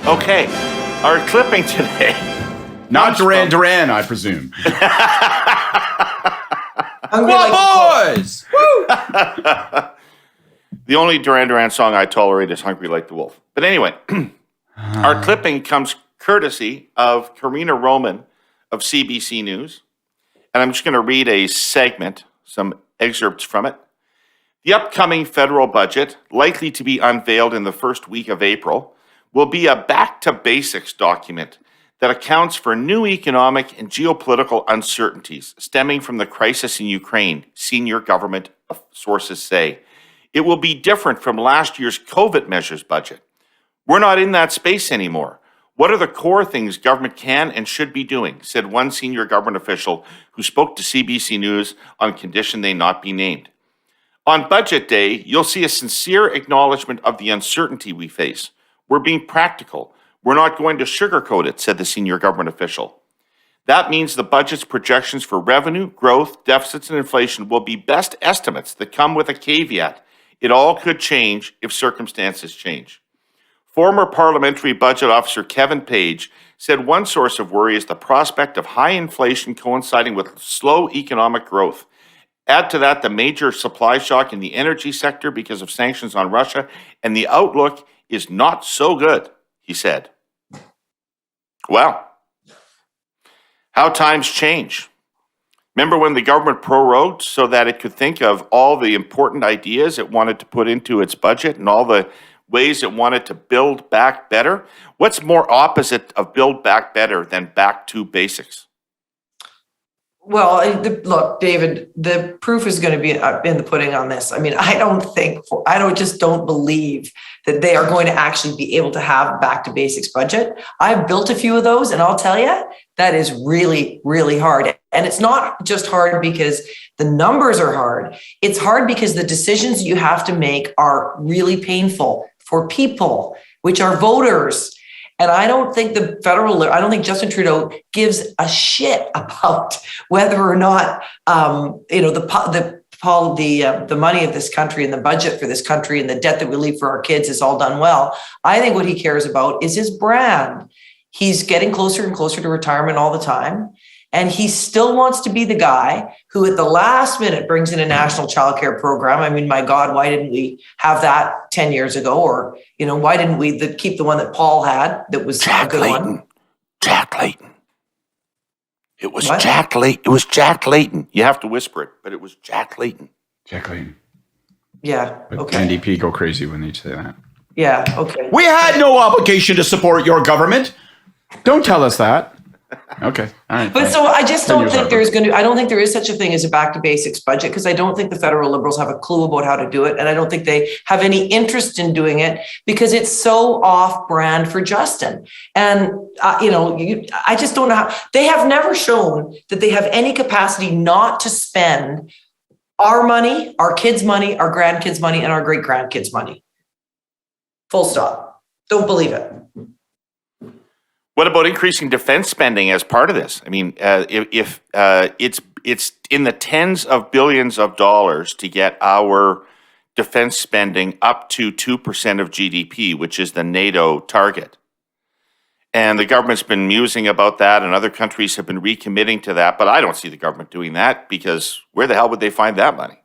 Okay, our clipping today. Not Duran, I presume. Boys! Woo! The only Duran song I tolerate is Hungry Like the Wolf. But anyway, our clipping comes courtesy of Karina Roman of CBC News. And I'm just going to read a segment, some excerpts from it. The upcoming federal budget, likely to be unveiled in the first week of April, will be a back-to-basics document that accounts for new economic and geopolitical uncertainties stemming from the crisis in Ukraine, senior government sources say. It will be different from last year's COVID measures budget. We're not in that space anymore. What are the core things government can and should be doing, said one senior government official who spoke to CBC News on condition they not be named. On budget day, you'll see a sincere acknowledgement of the uncertainty we face. We're being practical. We're not going to sugarcoat it, said the senior government official. That means the budget's projections for revenue, growth, deficits, and inflation will be best estimates that come with a caveat. It all could change if circumstances change. Former parliamentary budget officer Kevin Page said one source of worry is the prospect of high inflation coinciding with slow economic growth. Add to that the major supply shock in the energy sector because of sanctions on Russia, and the outlook is not so good, he said. Well, how times change. Remember when the government prorogued so that it could think of all the important ideas it wanted to put into its budget and all the ways it wanted to build back better? What's more opposite of build back better than back to basics? Well, look, David, the proof is going to be in the pudding on this. I mean, I just don't believe that they are going to actually be able to have back to basics budget. I've built a few of those, and I'll tell you, that is really, really hard. And it's not just hard because the numbers are hard. It's hard because the decisions you have to make are really painful for people, which are voters. And I don't think Justin Trudeau gives a shit about whether or not, the money of this country and the budget for this country and the debt that we leave for our kids is all done well. I think what he cares about is his brand. He's getting closer and closer to retirement all the time. And he still wants to be the guy who at the last minute brings in a national childcare program. I mean, my God, why didn't we have that 10 years ago? Or, why didn't we keep the one that Paul had that was a good one? Jack Layton. It was What? Jack Layton. It was Jack Layton. You have to whisper it, but it was Jack Layton. Jack Layton. Yeah, But okay. NDP go crazy when they say that. Yeah, okay. We had no obligation to support your government. Don't tell us that. Okay. All right. But fine. so I just 10 don't years think over. I don't think there is such a thing as a back to basics budget, because I don't think the federal Liberals have a clue about how to do it. And I don't think they have any interest in doing it because it's so off brand for Justin. And, I just don't know how. They have never shown that they have any capacity not to spend our money, our kids' money, our grandkids' money, and our great grandkids' money. Full stop. Don't believe it. What about increasing defense spending as part of this? I mean, if it's in the tens of billions of dollars to get our defense spending up to 2% of GDP, which is the NATO target. And the government's been musing about that, and other countries have been recommitting to that. But I don't see the government doing that, because where the hell would they find that money?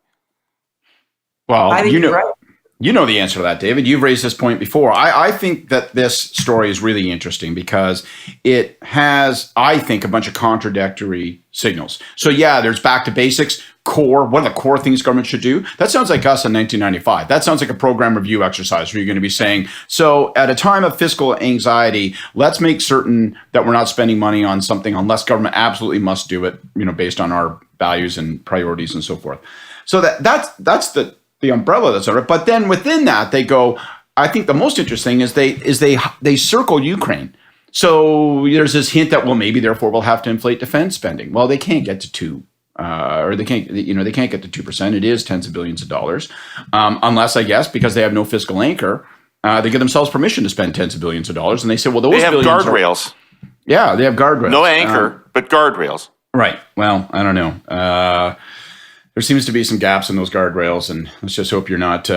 Well, I think you're right. You know the answer to that, David. You've raised this point before. I think that this story is really interesting because it has, I think, a bunch of contradictory signals. So yeah, there's back to basics, core. What are the core things government should do? That sounds like us in 1995. That sounds like a program review exercise where you're going to be saying, so at a time of fiscal anxiety, let's make certain that we're not spending money on something unless government absolutely must do it, based on our values and priorities and so forth. So that's the umbrella that's over it. But then within that, they go, I think the most interesting is they circle Ukraine. So there's this hint that, well, maybe therefore we'll have to inflate defense spending. Well, they can't get to 2, or they can't get to 2%. It is tens of billions of dollars, unless, I guess, because they have no fiscal anchor, they give themselves permission to spend tens of billions of dollars. And they say, well, those They have billions guardrails. Yeah, they have guardrails. No anchor, but guardrails. Right. Well, I don't know. There seems to be some gaps in those guardrails, and let's just hope you're not,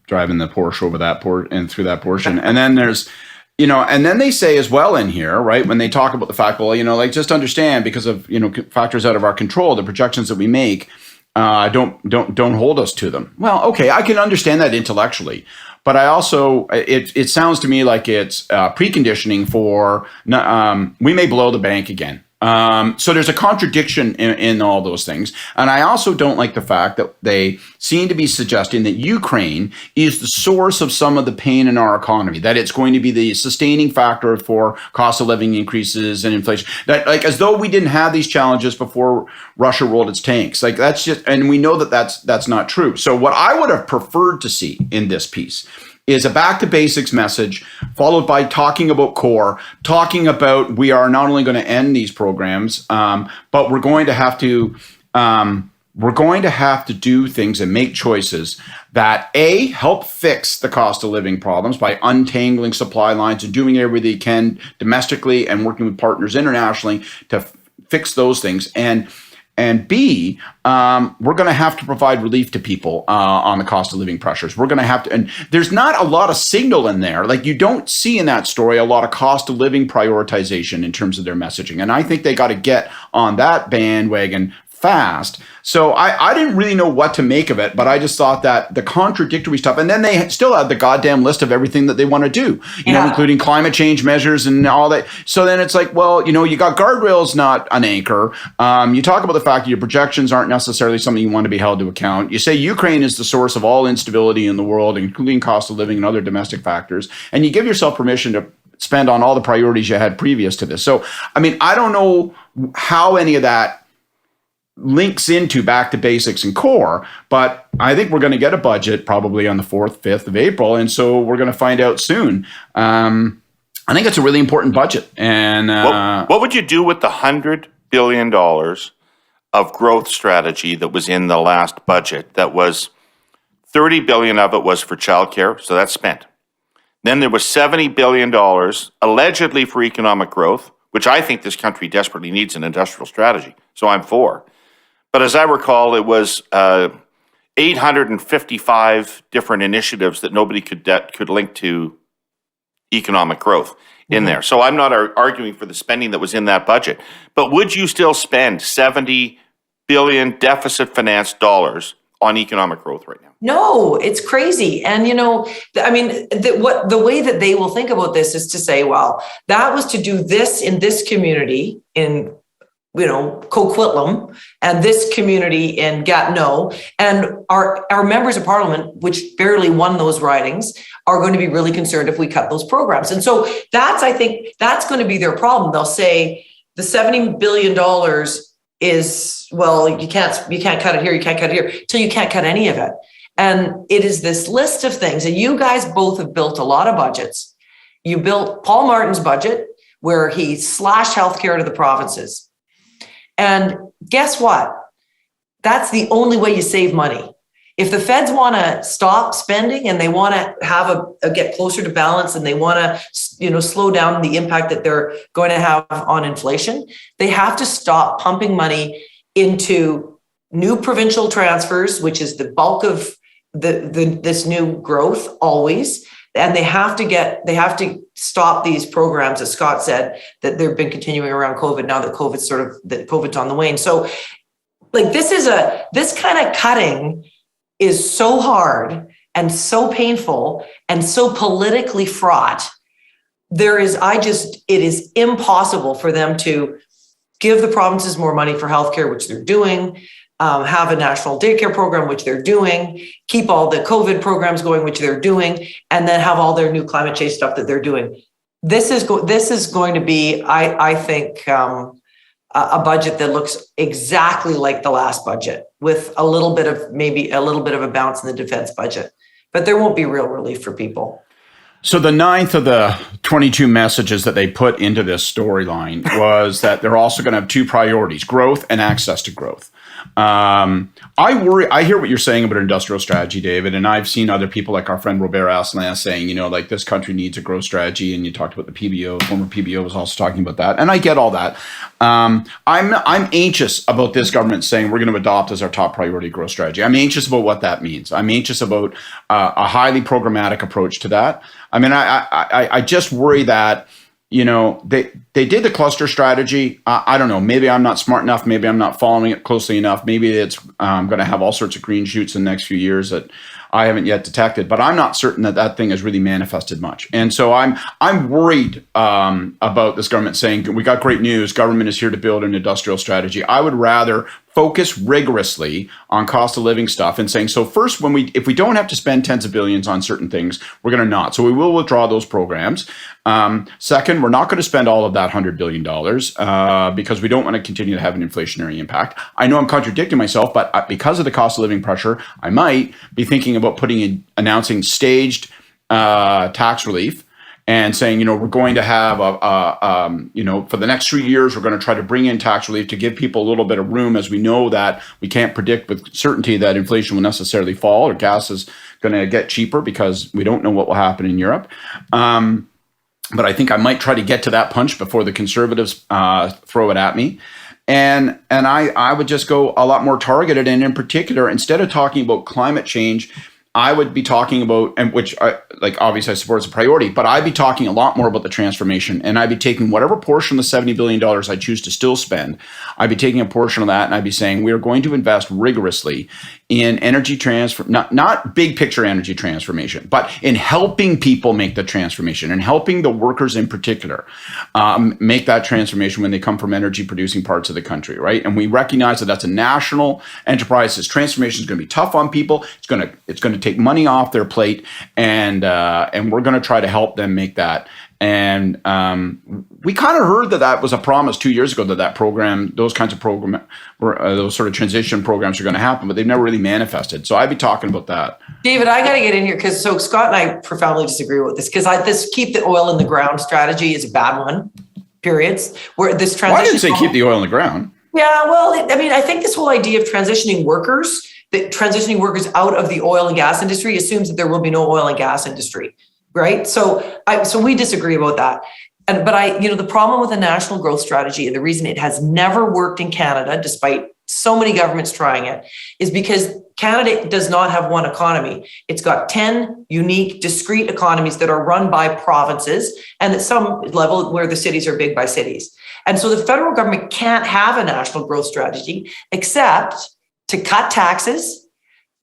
driving the Porsche over that and through that portion. And then there's, and then they say as well in here, right, when they talk about the fact, well, just understand because of, factors out of our control, the projections that we make, don't hold us to them. Well, okay, I can understand that intellectually, but I also, it sounds to me like it's preconditioning for, we may blow the bank again. So there's a contradiction in all those things. And I also don't like the fact that they seem to be suggesting that Ukraine is the source of some of the pain in our economy, that it's going to be the sustaining factor for cost of living increases and inflation, that like as though we didn't have these challenges before Russia rolled its tanks. Like that's just, and we know that that's not true. So what I would have preferred to see in this piece is a back to basics message followed by talking about core, talking about we are not only going to end these programs, but we're going to have to do things and make choices that A, help fix the cost of living problems by untangling supply lines and doing everything they can domestically and working with partners internationally to fix those things. And B, we're going to have to provide relief to people on the cost of living pressures. We're going to have to, and there's not a lot of signal in there. Like you don't see in that story a lot of cost of living prioritization in terms of their messaging. And I think they got to get on that bandwagon fast. So I didn't really know what to make of it, but I just thought that the contradictory stuff, and then they still had the goddamn list of everything that they want to do, you know, including climate change measures and all that. So then it's like, well, you know, you got guardrails, not an anchor. You talk about the fact that your projections aren't necessarily something you want to be held to account. You say Ukraine is the source of all instability in the world, including cost of living and other domestic factors. And you give yourself permission to spend on all the priorities you had previous to this. So, I mean, I don't know how any of that links into back to basics and core, but I think we're going to get a budget probably on the 4th, 5th of April. And so we're going to find out soon. I think it's a really important budget. And what would you do with the $100 billion of growth strategy that was in the last budget? That was $30 billion of it was for childcare, so that's spent. Then there was $70 billion allegedly for economic growth, which I think this country desperately needs an industrial strategy, so I'm for. But as I recall, it was 855 different initiatives that nobody could link to economic growth in there. So I'm not arguing for the spending that was in that budget. But would you still spend $70 billion deficit financed dollars on economic growth right now? No, it's crazy. And, you know, I mean, the way that they will think about this is to say, well, that was to do this in this community in, you know, Coquitlam, and this community in Gatineau, and our members of parliament, which barely won those ridings, are going to be really concerned if we cut those programs. And so I think that's going to be their problem. They'll say the $70 billion is, well, you can't cut it here, you can't cut it here, till you can't cut any of it. And it is this list of things, and you guys both have built a lot of budgets. You built Paul Martin's budget, where he slashed healthcare to the provinces. And guess what? That's the only way you save money. If the feds want to stop spending and they want to have get closer to balance, and they want to, you know, slow down the impact that they're going to have on inflation, they have to stop pumping money into new provincial transfers, which is the bulk of this new growth always. And they have to stop these programs, as Scott said, that they've been continuing around COVID, now that COVID's on the wane. So like this kind of cutting is so hard and so painful and so politically fraught. It is impossible for them to give the provinces more money for healthcare, which they're doing, have a national daycare program, which they're doing, keep all the COVID programs going, which they're doing, and then have all their new climate change stuff that they're doing. This is going to be, I think, a budget that looks exactly like the last budget, with maybe a little bit of a bounce in the defense budget, but there won't be real relief for people. So the 9th of the 22 messages that they put into this storyline was that they're also going to have two priorities: growth and access to growth. I hear what you're saying about industrial strategy, David, and I've seen other people like our friend Robert Asselin saying, you know, like, this country needs a growth strategy, and you talked about the PBO, former PBO was also talking about that, and I get all that. I'm anxious about this government saying we're going to adopt as our top priority growth strategy. I'm anxious about what that means. I'm anxious about a highly programmatic approach to that. I mean, I just worry that, you know, they did the cluster strategy. I don't know. Maybe I'm not smart enough. Maybe I'm not following it closely enough. Maybe it's going to have all sorts of green shoots in the next few years that I haven't yet detected. But I'm not certain that thing has really manifested much. And so I'm worried about this government saying, we got great news. Government is here to build an industrial strategy. I would rather focus rigorously on cost of living stuff and saying, so first, if we don't have to spend tens of billions on certain things, we're going to not. So we will withdraw those programs. Second, we're not going to spend all of that $100 billion because we don't want to continue to have an inflationary impact. I know I'm contradicting myself, but because of the cost of living pressure, I might be thinking about announcing staged tax relief, and saying, you know, we're going to have for the next 3 years, we're going to try to bring in tax relief to give people a little bit of room, as we know that we can't predict with certainty that inflation will necessarily fall, or gas is going to get cheaper, because we don't know what will happen in Europe. But I think I might try to get to that punch before the Conservatives throw it at me. And I would just go a lot more targeted. And in particular, instead of talking about climate change I would be talking about, and which I like, obviously I support as a priority, but I'd be talking a lot more about the transformation, and I'd be taking whatever portion of the $70 billion I choose to still spend. I'd be taking a portion of that, and I'd be saying we are going to invest rigorously in energy transfer, not big picture energy transformation, but in helping people make the transformation and helping the workers in particular make that transformation when they come from energy producing parts of the country, right? And we recognize that that's a national enterprise. This transformation is going to be tough on people. It's going to take money off their plate, and we're going to try to help them make that. And we kind of heard that was a promise 2 years ago that program, those kinds of those sort of transition programs are going to happen, but they've never really manifested. So I'd be talking about that. David, I got to get in here because Scott and I profoundly disagree with this because this keep the oil in the ground strategy is a bad one. Periods. Where this transition. Well, I didn't say keep the oil in the ground. Yeah, well, I think this whole idea of transitioning workers out of the oil and gas industry assumes that there will be no oil and gas industry, right? So we disagree about that. But the problem with the national growth strategy and the reason it has never worked in Canada, despite so many governments trying it, is because Canada does not have one economy. It's got 10 unique, discrete economies that are run by provinces, and at some level where the cities are big by cities. And so the federal government can't have a national growth strategy except to cut taxes,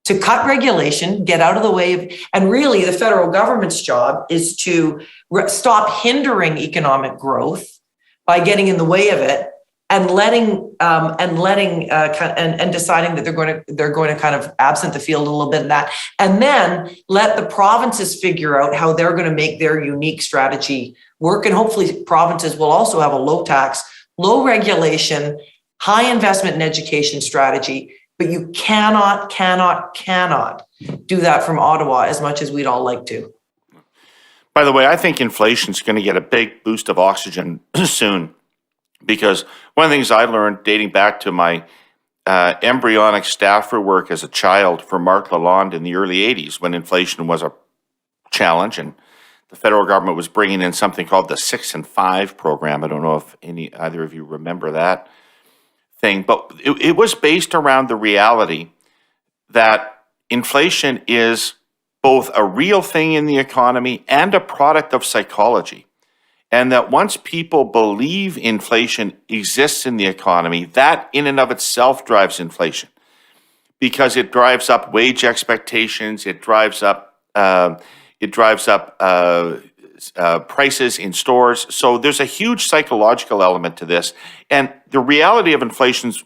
to cut regulation, get out of the way of, and really the federal government's job is to stop hindering economic growth by getting in the way of it and deciding that they're going to kind of absent the field a little bit in that, and then let the provinces figure out how they're going to make their unique strategy work. And hopefully provinces will also have a low tax, low regulation, high investment in education strategy. But you cannot do that from Ottawa as much as we'd all like to. By the way, I think inflation is going to get a big boost of oxygen soon, because one of the things I learned dating back to my embryonic staffer work as a child for Marc Lalonde in the early 80s, when inflation was a challenge and the federal government was bringing in something called the 6 and 5 program. I don't know if either of you remember that thing, but it was based around the reality that inflation is both a real thing in the economy and a product of psychology. And that once people believe inflation exists in the economy, that in and of itself drives inflation, because it drives up wage expectations, it drives up prices in stores. So there's a huge psychological element to this. And the reality of inflation's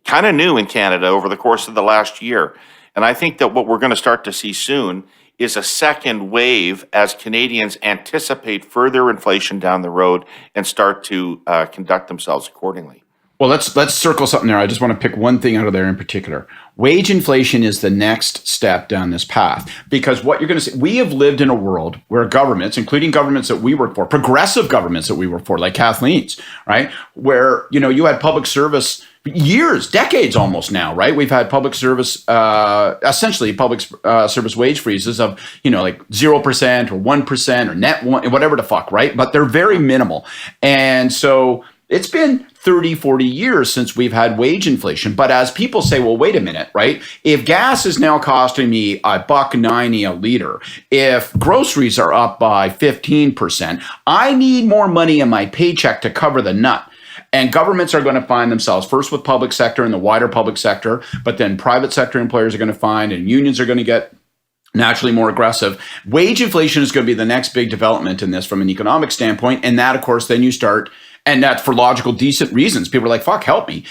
kind of new in Canada over the course of the last year. And I think that what we're going to start to see soon is a second wave as Canadians anticipate further inflation down the road and start to conduct themselves accordingly. Well, let's circle something there. I just want to pick one thing out of there in particular. Wage inflation is the next step down this path, because what you're going to see, we have lived in a world where governments, including governments that we work for, progressive governments that we work for, like Kathleen's, right, where you had public service years, decades almost now, right? We've had public service, essentially public service wage freezes of like 0% or 1% or net one, whatever the fuck, right? But they're very minimal, and so it's been 30, 40 years since we've had wage inflation. But as people say, well, wait a minute, right? If gas is now costing me $1.90 a liter, if groceries are up by 15%, I need more money in my paycheck to cover the nut. And governments are going to find themselves first with public sector and the wider public sector, but then private sector employers are going to find, and unions are going to get naturally more aggressive. Wage inflation is going to be the next big development in this from an economic standpoint. And that, of course, then you start, and that's for logical, decent reasons. People are like, fuck, help me.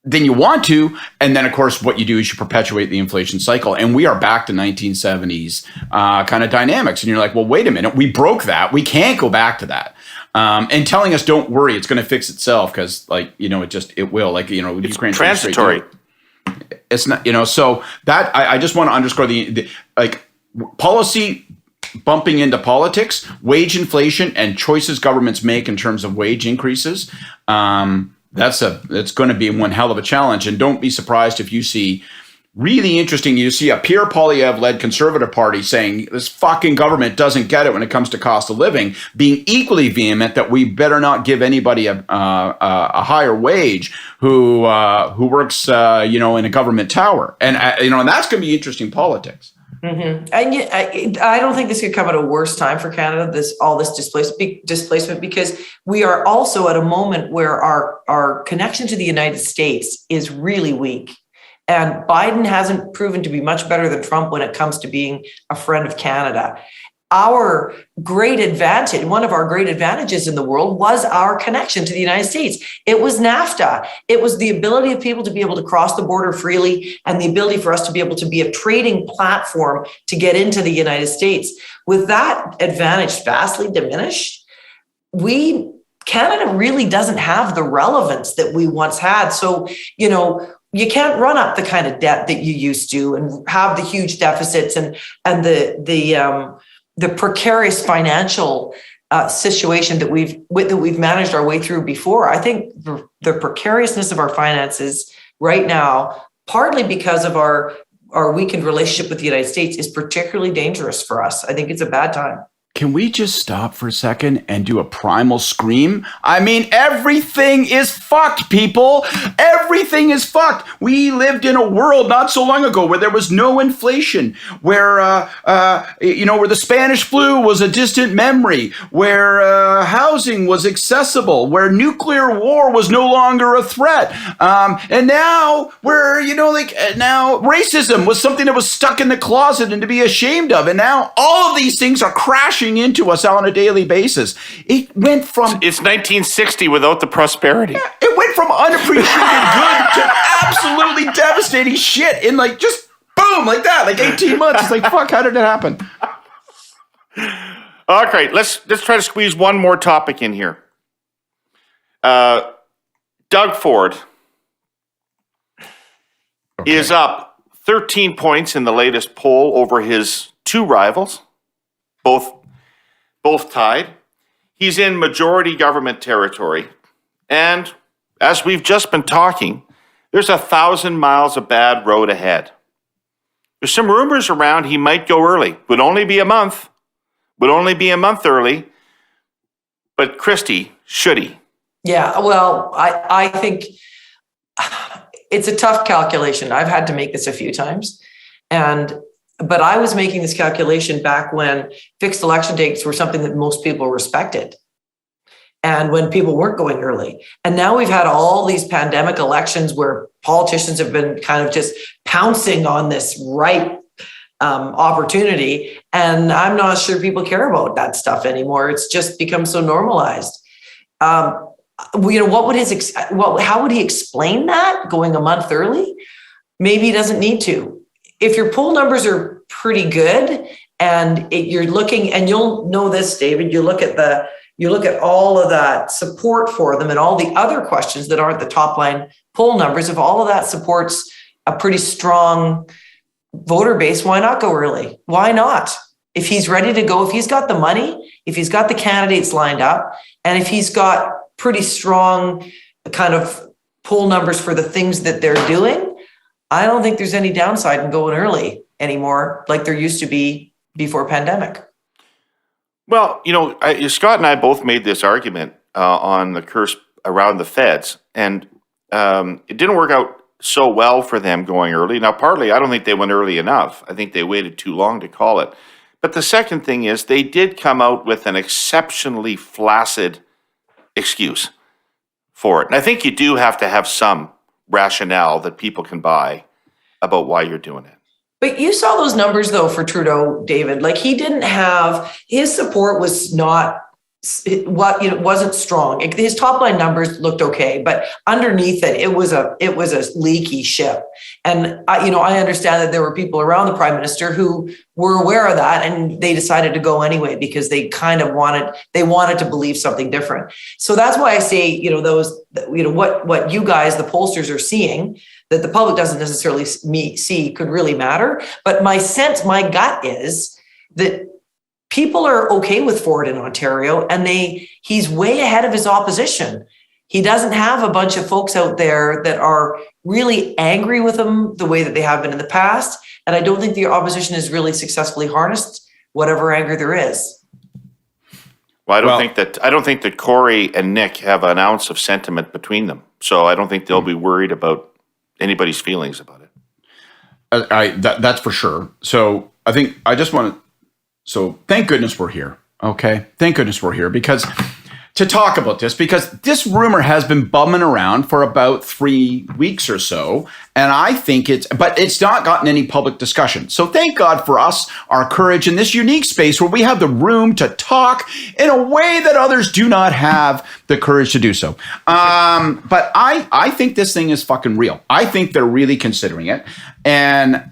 Then you want to. And then, of course, what you do is you perpetuate the inflation cycle. And we are back to 1970s kind of dynamics. And you're like, well, wait a minute. We broke that. We can't go back to that. And telling us, don't worry, it's going to fix itself because, it will. Like, it's Ukraine transitory. It's not, so that I just want to underscore the policy bumping into politics, wage inflation, and choices governments make in terms of wage increases. It's going to be one hell of a challenge. And don't be surprised if you see really interesting. You see a Pierre Poilievre led Conservative Party saying this fucking government doesn't get it when it comes to cost of living, being equally vehement that we better not give anybody a higher wage who works in a government tower, and and that's going to be interesting politics. And I don't think this could come at a worse time for Canada, all this displacement, because we are also at a moment where our connection to the United States is really weak. And Biden hasn't proven to be much better than Trump when it comes to being a friend of Canada. Our great advantage, one of our great advantages in the world, was our connection to the United States. It was NAFTA. It was the ability of people to be able to cross the border freely and the ability for us to be able to be a trading platform to get into the United States. With that advantage vastly diminished, Canada really doesn't have the relevance that we once had. So, you can't run up the kind of debt that you used to and have the huge deficits and the precarious financial situation that we've managed our way through before. I think the precariousness of our finances right now, partly because of our weakened relationship with the United States, is particularly dangerous for us. I think it's a bad time. Can we just stop for a second and do a primal scream? I mean, everything is fucked, people. Everything is fucked. We lived in a world not so long ago where there was no inflation, where where the Spanish flu was a distant memory, where housing was accessible, where nuclear war was no longer a threat, and now now racism was something that was stuck in the closet and to be ashamed of, and now all of these things are crashing into us on a daily basis. It went from... It's 1960 without the prosperity. It went from unappreciated good to absolutely devastating shit in just boom, like that, 18 months. It's like, fuck, how did it happen? Okay, let's try to squeeze one more topic in here. Doug Ford is up 13 points in the latest poll over his two rivals, both tied. He's in majority government territory. And as we've just been talking, there's 1,000 miles of bad road ahead. There's some rumors around he might go early. Would only be a month early. But Christy, should he? Yeah, well, I think it's a tough calculation. I've had to make this a few times. But I was making this calculation back when fixed election dates were something that most people respected, and when people weren't going early. And now we've had all these pandemic elections where politicians have been kind of just pouncing on this ripe opportunity. And I'm not sure people care about that stuff anymore. It's just become so normalized. How would he explain that going a month early? Maybe he doesn't need to. If your poll numbers are pretty good and you're looking, and you'll know this, David, you look at all of that support for them and all the other questions that aren't the top line poll numbers. If all of that supports a pretty strong voter base, why not go early? Why not? If he's ready to go, if he's got the money, if he's got the candidates lined up, and if he's got pretty strong kind of poll numbers for the things that they're doing, I don't think there's any downside in going early anymore like there used to be before pandemic. Well, Scott and I both made this argument on the curse around the feds, and it didn't work out so well for them going early. Now, partly, I don't think they went early enough. I think they waited too long to call it. But the second thing is they did come out with an exceptionally flaccid excuse for it. And I think you do have to have some rationale that people can buy about why you're doing it. But you saw those numbers though for Trudeau, David. He didn't have, his support was not wasn't strong. His top line numbers looked okay, but underneath it was a leaky ship. And I understand that there were people around the Prime Minister who were aware of that, and they decided to go anyway because they kind of wanted to believe something different. So that's why I say, what you guys, the pollsters, are seeing that the public doesn't necessarily see could really matter. But my gut is that people are okay with Ford in Ontario, and he's way ahead of his opposition. He doesn't have a bunch of folks out there that are really angry with him the way that they have been in the past. And I don't think the opposition has really successfully harnessed whatever anger there is. Well, I don't think that Corey and Nick have an ounce of sentiment between them. So I don't think they'll be worried about anybody's feelings about it. That's for sure. So think I just want to. So thank goodness we're here. Okay, thank goodness we're here because to talk about this, because this rumor has been bumming around for about 3 weeks or so, and I think but it's not gotten any public discussion. So thank God for us, our courage in this unique space where we have the room to talk in a way that others do not have the courage to do so. But I think this thing is fucking real. I think they're really considering it, and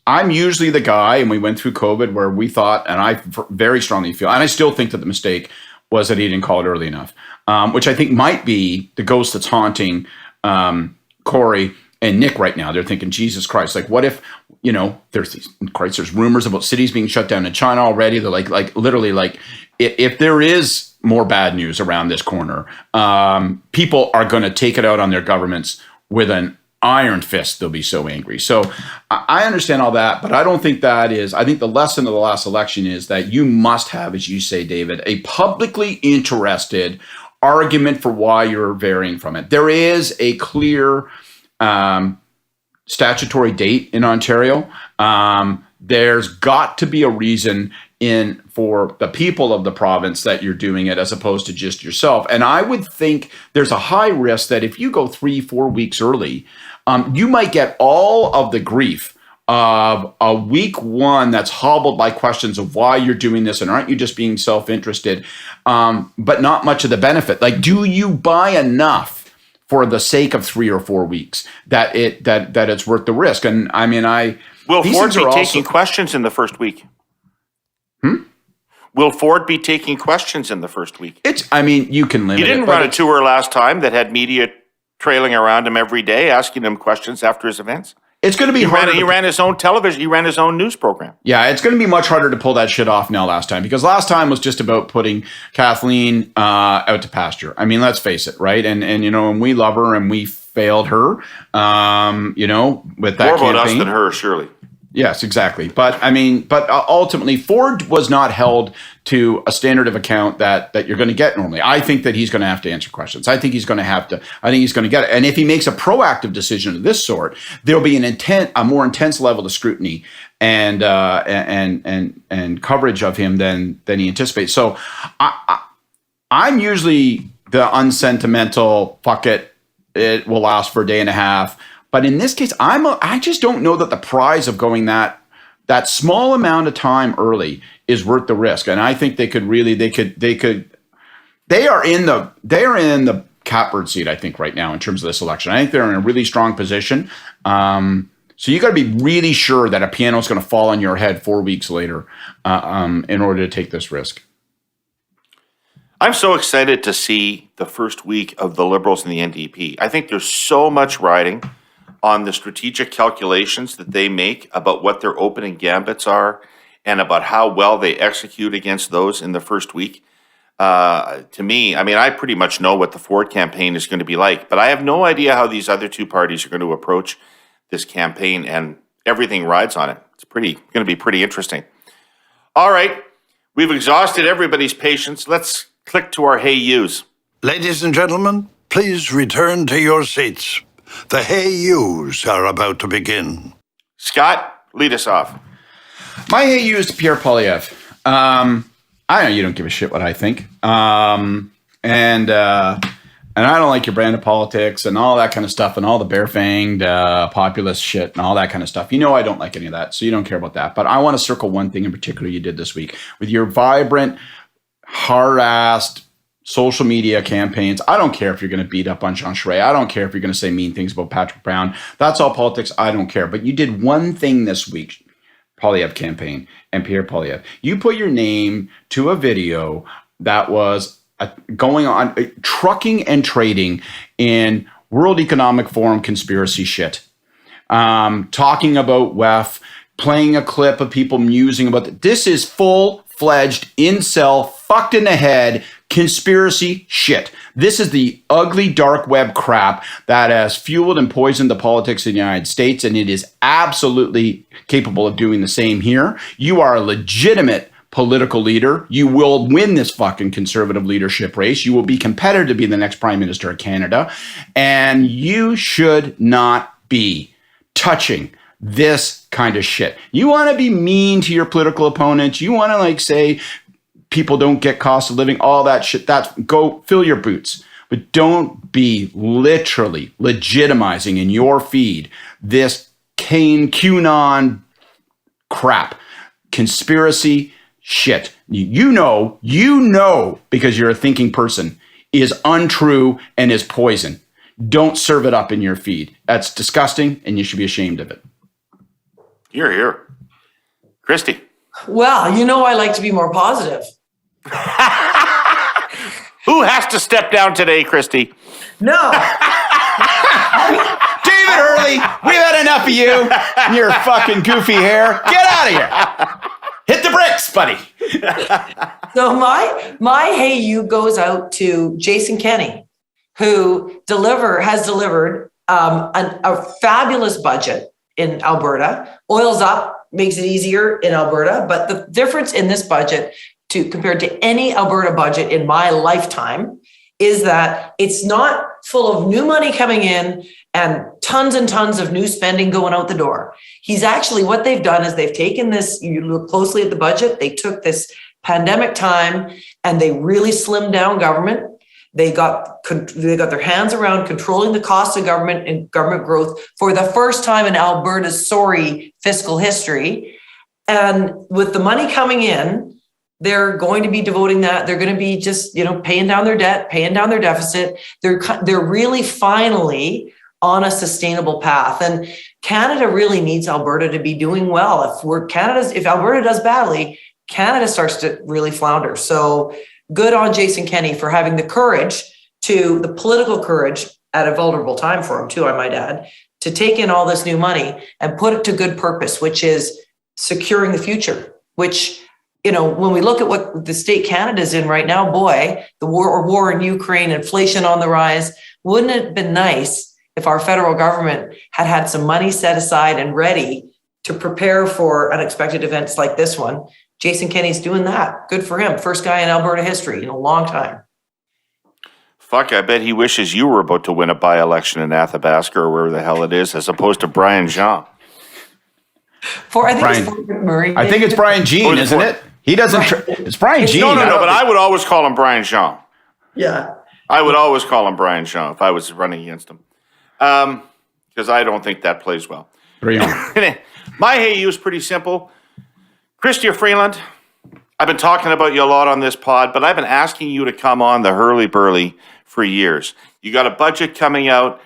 I'm usually the guy, and we went through COVID where we thought, and I very strongly feel, and I still think that the mistake was that he didn't call it early enough, which I think might be the ghost that's haunting Corey and Nick right now. They're thinking, Jesus Christ, like what if, there's rumors about cities being shut down in China already. They're like literally like, if there is more bad news around this corner, people are going to take it out on their governments with an iron fist. They'll be so angry. So I understand all that, but I don't think I think the lesson of the last election is that you must have, as you say, David, a publicly interested argument for why you're varying from it. There is a clear statutory date in Ontario. There's got to be a reason for the people of the province that you're doing it as opposed to just yourself. And I would think there's a high risk that if you go 3-4 weeks early, you might get all of the grief of a week one that's hobbled by questions of why you're doing this and aren't you just being self-interested, but not much of the benefit. Like, do you buy enough for the sake of 3 or 4 weeks that it's worth the risk? And I mean, will Ford be taking questions in the first week? Will Ford be taking questions in the first week? You can limit it. He didn't run a tour last time that had media trailing around him every day, asking him questions after his events. It's going to be harder. He ran his own television. He ran his own news program. Yeah, it's going to be much harder to pull that shit off now last time, because last time was just about putting Kathleen out to pasture. I mean, let's face it, right? And we love her and we failed her, with that More about campaign. us than her, surely. Yes, exactly. But ultimately, Ford was not held to a standard of account that you're going to get normally. I think that he's going to have to answer questions. I think he's going to get it. And if he makes a proactive decision of this sort, there'll be a more intense level of scrutiny and coverage of him than he anticipates. So I'm usually the unsentimental, fuck it, it will last for a day and a half. But in this case, I just don't know that the prize of going that small amount of time early is worth the risk. And I think they are in the catbird seat, I think, right now in terms of this election. I think they're in a really strong position. So you got to be really sure that a piano is going to fall on your head 4 weeks later in order to take this risk. I'm so excited to see the first week of the Liberals and the NDP. I think there's so much riding on the strategic calculations that they make about what their opening gambits are and about how well they execute against those in the first week. To me, I pretty much know what the Ford campaign is going to be like, but I have no idea how these other two parties are going to approach this campaign, and everything rides on it. It's going to be pretty interesting. All right, we've exhausted everybody's patience. Let's click to our Hey Yous. Ladies and gentlemen, please return to your seats. The Hey Yous are about to begin. Scott, lead us off. My Hey You is to Pierre Poilievre. I know you don't give a shit what I think. And I don't like your brand of politics and all that kind of stuff and all the bare-fanged populist shit and all that kind of stuff. I don't like any of that, so you don't care about that. But I want to circle one thing in particular you did this week with your vibrant, hard-assed social media campaigns. I don't care if you're going to beat up on Jean Charest. I don't care if you're going to say mean things about Patrick Brown. That's all politics. I don't care. But you did one thing this week, Poilievre campaign and Pierre Poilievre. You put your name to a video that was going on, trucking and trading in World Economic Forum conspiracy shit. Talking about WEF, playing a clip of people musing about it. This is full-fledged incel, fucked in the head, conspiracy shit. This is the ugly dark web crap that has fueled and poisoned the politics of the United States, and it is absolutely capable of doing the same here. You are a legitimate political leader. You will win this fucking conservative leadership race. You will be competitive to be the next Prime Minister of Canada, and you should not be touching this kind of shit. You want to be mean to your political opponents. You want to like say people don't get cost of living, all that shit. Go fill your boots. But don't be literally legitimizing in your feed this QAnon crap, conspiracy shit. You know, because you're a thinking person, is untrue and is poison. Don't serve it up in your feed. That's disgusting, and you should be ashamed of it. Here. Christy. Well, I like to be more positive. Who has to step down today, Christy? No. David Herle, we've had enough of you and your fucking goofy hair. Get out of here. Hit the bricks, buddy. So my hey you goes out to Jason Kenney, who has delivered a fabulous budget in Alberta. Oil's up, makes it easier in Alberta, but the difference in this budget compared to any Alberta budget in my lifetime is that it's not full of new money coming in and tons of new spending going out the door. What they've done is they've taken this, you look closely at the budget, they took this pandemic time and they really slimmed down government. They got their hands around controlling the cost of government and government growth for the first time in Alberta's sorry fiscal history. And with the money coming in, they're going to be devoting that. They're going to be just, paying down their debt, paying down their deficit. They're really finally on a sustainable path. And Canada really needs Alberta to be doing well. If Alberta does badly, Canada starts to really flounder. So good on Jason Kenney for having the political courage at a vulnerable time for him too, I might add, to take in all this new money and put it to good purpose, which is securing the future, which, when we look at what the state Canada's in right now, boy, the war in Ukraine, inflation on the rise, wouldn't it have been nice if our federal government had some money set aside and ready to prepare for unexpected events like this one? Jason Kenney's doing that. Good for him. First guy in Alberta history in a long time. Fuck, I bet he wishes you were about to win a by-election in Athabasca or wherever the hell it is, as opposed to Brian Jean. I think it's Brian Jean, isn't it? He doesn't. It's Brian Jean. No, but I would always call him Brian Jean. Yeah. I would always call him Brian Jean if I was running against him. Because I don't think that plays well. My hey you is pretty simple. Christy Freeland, I've been talking about you a lot on this pod, but I've been asking you to come on the Hurly Burly for years. You got a budget coming out.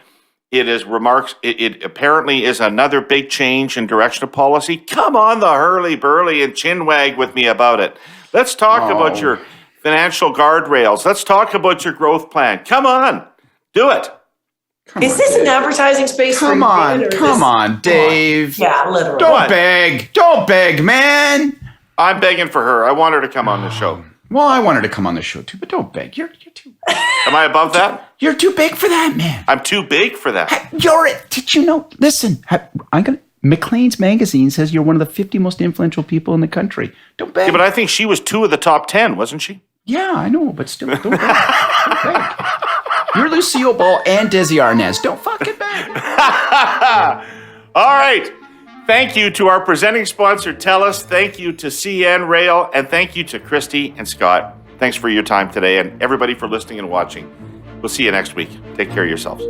It apparently is another big change in direction of policy. Come on the Hurly Burly and chinwag with me about it. Let's talk about your financial guardrails. Let's talk about your growth plan. Come on, do it. Is this an advertising space? Come on, Dave. Yeah, literally. Don't beg, man. I'm begging for her. I want her to come on the show. Well, I wanted to come on the show too, but don't beg. You're too. Am I above that? You're too big for that, man. I'm too big for that. Did you know? Listen, Maclean's magazine says you're one of the 50 most influential people in the country. Don't beg. Yeah, but I think she was 2 of the top 10, wasn't she? Yeah, I know, but still, don't beg. Don't beg. You're Lucille Ball and Desi Arnaz. Don't fucking beg. All right. Thank you to our presenting sponsor, TELUS. Thank you to CN Rail. And thank you to Christy and Scott. Thanks for your time today and everybody for listening and watching. We'll see you next week. Take care of yourselves.